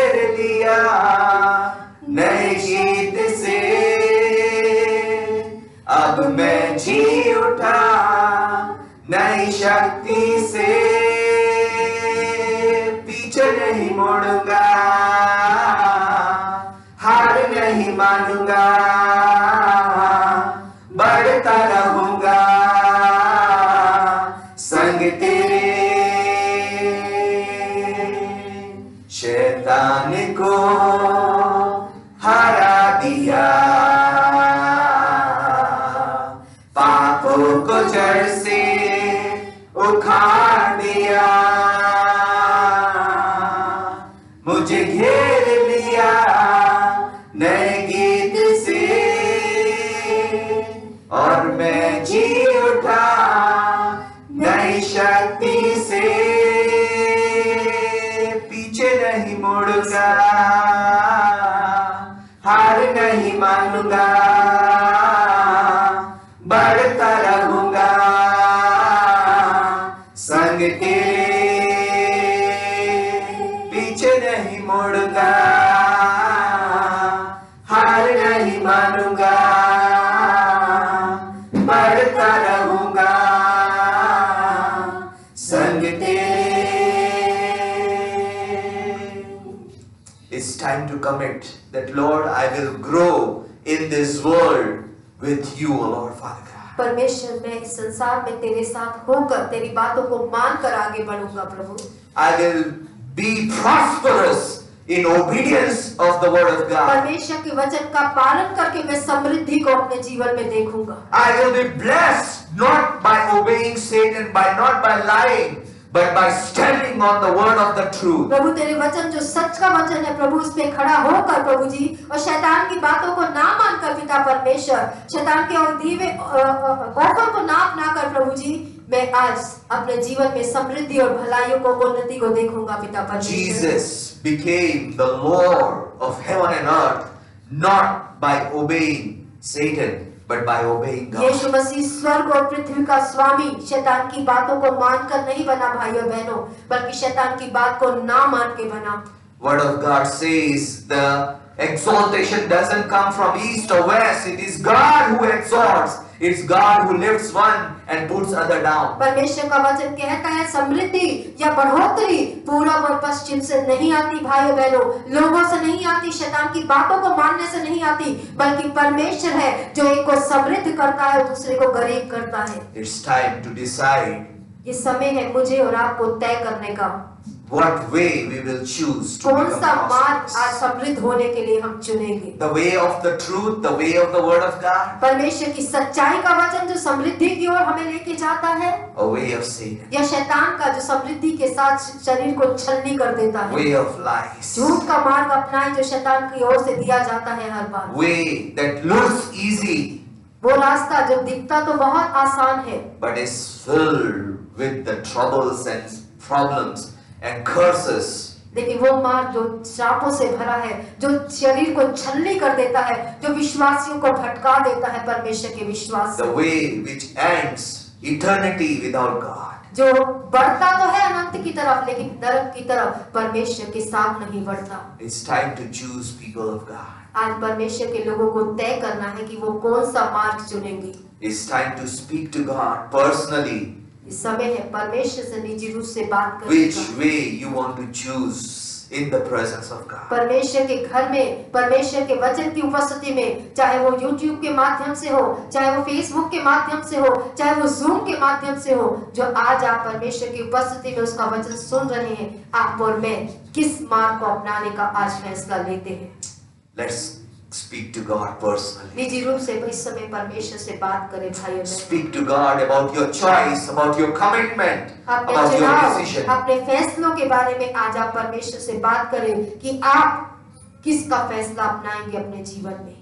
S4: मुड़ूंगा, हार नहीं मानूंगा, बढ़ता रहूंगा संग तेरे। शैतान को हरा दिया, पापों को जड़ से उखाड़ दिया, मुझे घेर लिया नए गीत से, और मैं जी उठा नई शक्ति से। पीछे नहीं मुड़ूंगा, हार नहीं मानूंगा, बढ़ता रहूंगा संग तेरे। पीछे नहीं मुड़ूंगा, हार नहीं मानूंगा, बढ़ता रहूंगा संग तेरे। It's time to commit that, Lord, I will grow in this world with you, O Lord Father God.
S3: परमेश्वर, मैं इस संसार में तेरे साथ होकर तेरी बातों को मानकर आगे बढ़ूंगा प्रभु।
S4: I will be prosperous in obedience of the word of God.
S3: परमेश्वर के वचन का पालन करके मैं समृद्धि को अपने जीवन में देखूंगा।
S4: I will be blessed not by obeying Satan, not by lying, but by standing on the word of the truth.
S3: प्रभु तेरे वचन जो सच का वचन है प्रभु, उस पे खड़ा होकर प्रभु जी, और शैतान की बातों को ना मानकर पिता परमेश्वर, शैतान के और दीवे ऑफर को ना अपनाकर प्रभु जी, मैं आज अपने जीवन में समृद्धि और भलाइयों को, उन्नति को देखूंगा पिता परमेश्वर।
S4: Jesus became the Lord of heaven and earth not by obeying Satan, but by obeying God.
S3: यीशु मसीह स्वर्ग और पृथ्वी का स्वामी शैतान की बातों को मानकर नहीं बना भाइयों बहनों, बल्कि शैतान की बात को ना मान के बना।
S4: Word of God says the exaltation doesn't come from east or west. It is God who exalts. It's God who lifts one and puts other down.
S3: परमेश्वर का वचन कहता है समृद्धि या बढ़ोतरी पूरब और पश्चिम से नहीं आती भाइयों बहनों, लोगों से नहीं आती, शैतान की बातों को मानने से नहीं आती, बल्कि परमेश्वर है जो एक को समृद्ध करता है और दूसरे को गरीब करता है।
S4: It's time to decide
S3: ये समय है मुझे और आपको तय करने का,
S4: what way we will choose to
S3: कौन
S4: become
S3: सा मार्ग आज
S4: prosperous.
S3: समृद्ध होने के लिए हम चुनेंगे।
S4: The way of the truth, the way of the word of God,
S3: परमेश्वर की सच्चाई का वचन जो समृद्धि की ओर हमें लेके जाता है,
S4: a way of Satan,
S3: या शैतान का जो समृद्धि के साथ शरीर को छलनी कर देता है,
S4: way of lies,
S3: झूठ का मार्ग अपनाए जो शैतान की ओर से दिया जाता है हर बार,
S4: way that looks easy
S3: वो रास्ता जो दिखता तो बहुत आसान है
S4: but is filled with the troubles and problems and curses.
S3: लेकिन वो मार्ग जो श्रापों से भरा है, जो शरीर को छलनी कर देता है, जो विश्वासियों को भटका देता है परमेश्वर के विश्वास
S4: The
S3: से,
S4: way which ends eternity without God.
S3: जो बढ़ता तो है अनंत की तरफ लेकिन नरक की तरफ परमेश्वर के साथ नहीं बढ़ता।
S4: It's time to choose people of God.
S3: आज परमेश्वर के लोगों को तय करना है कि वो कौन सा मार्ग चुनेंगे।
S4: It's time to speak to God personally
S3: इस समय है परमेश्वर से निजी रूप से बात करने
S4: which
S3: का।
S4: way you want to choose in the presence of God.
S3: परमेश्वर के घर में, परमेश्वर के वचन की उपस्थिति में, चाहे वो YouTube के माध्यम से हो, चाहे वो Facebook के माध्यम से हो, चाहे वो Zoom के माध्यम से हो, जो आज आप परमेश्वर की उपस्थिति में उसका वचन सुन रहे हैं, आप और मैं किस मार्ग को अपनाने का आज फैसला लेते हैं।
S4: Let's speak to God personally.
S3: निजी रूप से इस समय परमेश्वर से बात करें भाइयों बहनों।
S4: Speak to God about your choice, about your commitment,
S3: अपने
S4: about your
S3: चुनाव,
S4: decision.
S3: अपने फैसलों के बारे में आज आप परमेश्वर से बात करें कि आप किसका फैसला अपनाएंगे अपने जीवन में।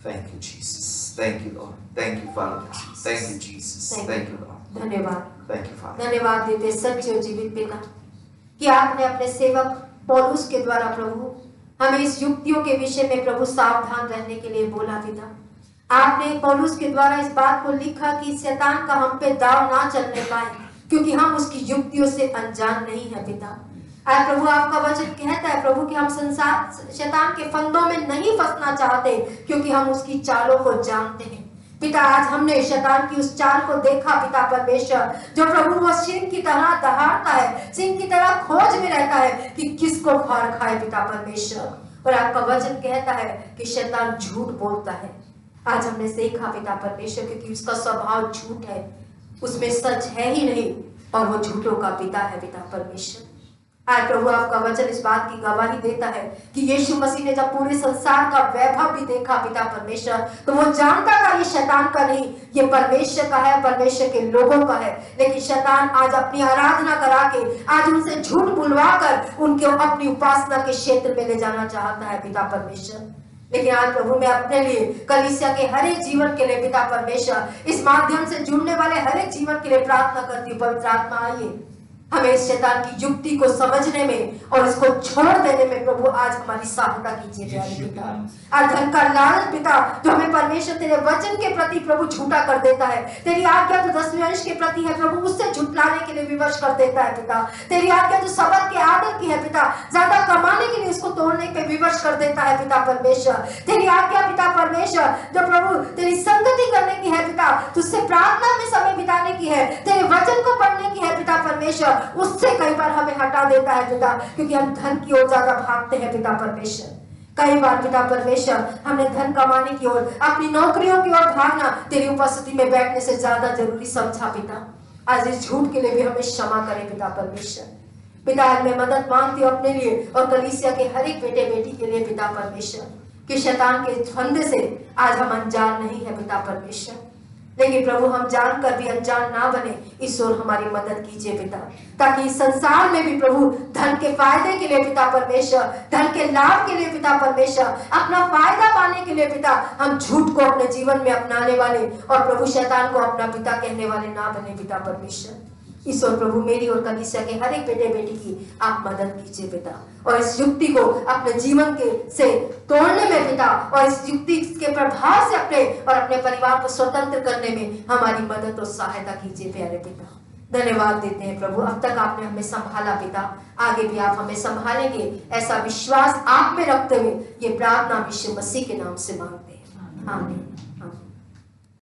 S4: Thank you, Jesus. Thank you, Lord. Thank you, Father. Thank you, Jesus. Thank you, Lord.
S3: धन्यवाद,
S4: Thank you, Father.
S3: धन्यवाद देते सच्चे और जीवित पिता कि आपने अपने सेवक पौलुस के द्वारा प्रभु हमें इस युक्तियों के विषय में प्रभु सावधान रहने के लिए बोला पिता। आपने पौलुस के द्वारा इस बात को लिखा कि शैतान का हम पे दाव ना चलने पाए क्योंकि हम उसकी युक्तियों से अनजान नहीं है पिता। आज प्रभु आपका वचन कहता है प्रभु कि हम संसार शैतान के फंदों में नहीं फंसना चाहते क्योंकि हम उसकी चालों को जानते हैं। पिता आज हमने शैतान की उस चाल को देखा पिता परमेश्वर, जो प्रभु वो सिंह की तरह दहाड़ता है, सिंह की तरह खोज में रहता है कि किसको फाड़ खाए पिता परमेश्वर। और आपका वचन कहता है कि शैतान झूठ बोलता है। आज हमने सीखा पिता परमेश्वर, क्योंकि उसका स्वभाव झूठ है, उसमें सच है ही नहीं, और वो झूठों का पिता है पिता परमेश्वर। आज प्रभु आपका वचन इस बात की गवाही देता है कि यीशु मसीह ने जब पूरे संसार का वैभव भी देखा पिता परमेश्वर, तो वो जानता था ये शैतान का नहीं, ये परमेश्वर का है, परमेश्वर के लोगों का है। लेकिन शैतान आज अपनी आराधना करा के, आज उनसे झूठ बुलवा कर उनको अपनी उपासना के क्षेत्र में ले जाना चाहता है पिता परमेश्वर। लेकिन आज प्रभु मैं अपने लिए, कलीसिया के हर एक जीवन के लिए पिता परमेश्वर, इस माध्यम से जुड़ने वाले हर एक जीवन के लिए प्रार्थना करती हूँ, पवित्र आत्मा आइए हमें इस शैतान की युक्ति को समझने में और इसको छोड़ देने में प्रभु आज हमारी सहायता कीजिए प्यारे पिता। आज धन का लालच पिता जो हमें परमेश्वर तेरे वचन के प्रति प्रभु झूठा कर देता है, तेरी आज्ञा जो 10वें अंश के प्रति है प्रभु उससे झुटलाने के लिए विवश कर देता है पिता। तेरी आज्ञा जो शब्द के आदर की है पिता, ज्यादा कमाने के लिए उसको तोड़ने पे विवश कर देता है पिता परमेश्वर। तेरी आज्ञा पिता परमेश्वर जो प्रभु तेरी संगति करने की है पिता, तुझसे प्रार्थना में समय बिताने की है, तेरे वचन को पढ़ने की है पिता परमेश्वर, उससे कई बार हमें हटा देता है पिता, क्योंकि हम धन की ओर ज्यादा भागते हैं पिता परमेश्वर। कई बार पिता परमेश्वर हमने धन कमाने की ओर, अपनी नौकरियों की ओर भागना तेरी उपस्थिति में बैठने से ज्यादा जरूरी समझा पिता। आज इस झूठ के लिए भी हमें क्षमा करें पिता परमेश्वर। पिता आज मैं मदद मांगती हूँ अपने लिए और कलीसिया के हर एक बेटे बेटी के लिए पिता परमेश्वर, कि शैतान के फंदे से आज हम अनजान नहीं है पिता परमेश्वर, लेकिन प्रभु हम जानकर भी अनजान ना बने, इस ओर हमारी मदद कीजिए पिता, ताकि इस संसार में भी प्रभु धन के फायदे के लिए पिता परमेश्वर, धन के लाभ के लिए पिता परमेश्वर, अपना फायदा पाने के लिए पिता हम झूठ को अपने जीवन में अपनाने वाले और प्रभु शैतान को अपना पिता कहने वाले ना बने पिता परमेश्वर। इस ओर प्रभु मेरी और कलीसिया के हर एक बेटे बेटी की आप मदद कीजिए पिता, और इस युक्ति को अपने जीवन के से तोड़ने में पिता, और इस युक्ति के प्रभाव से अपने और अपने परिवार को स्वतंत्र करने में हमारी मदद और सहायता कीजिए प्यारे पिता। धन्यवाद देते हैं प्रभु, अब तक आपने हमें संभाला पिता, आगे भी आप हमें संभालेंगे, ऐसा विश्वास आप में रखते हुए ये प्रार्थना यीशु मसीह के नाम से मांगते हैं, आमीन।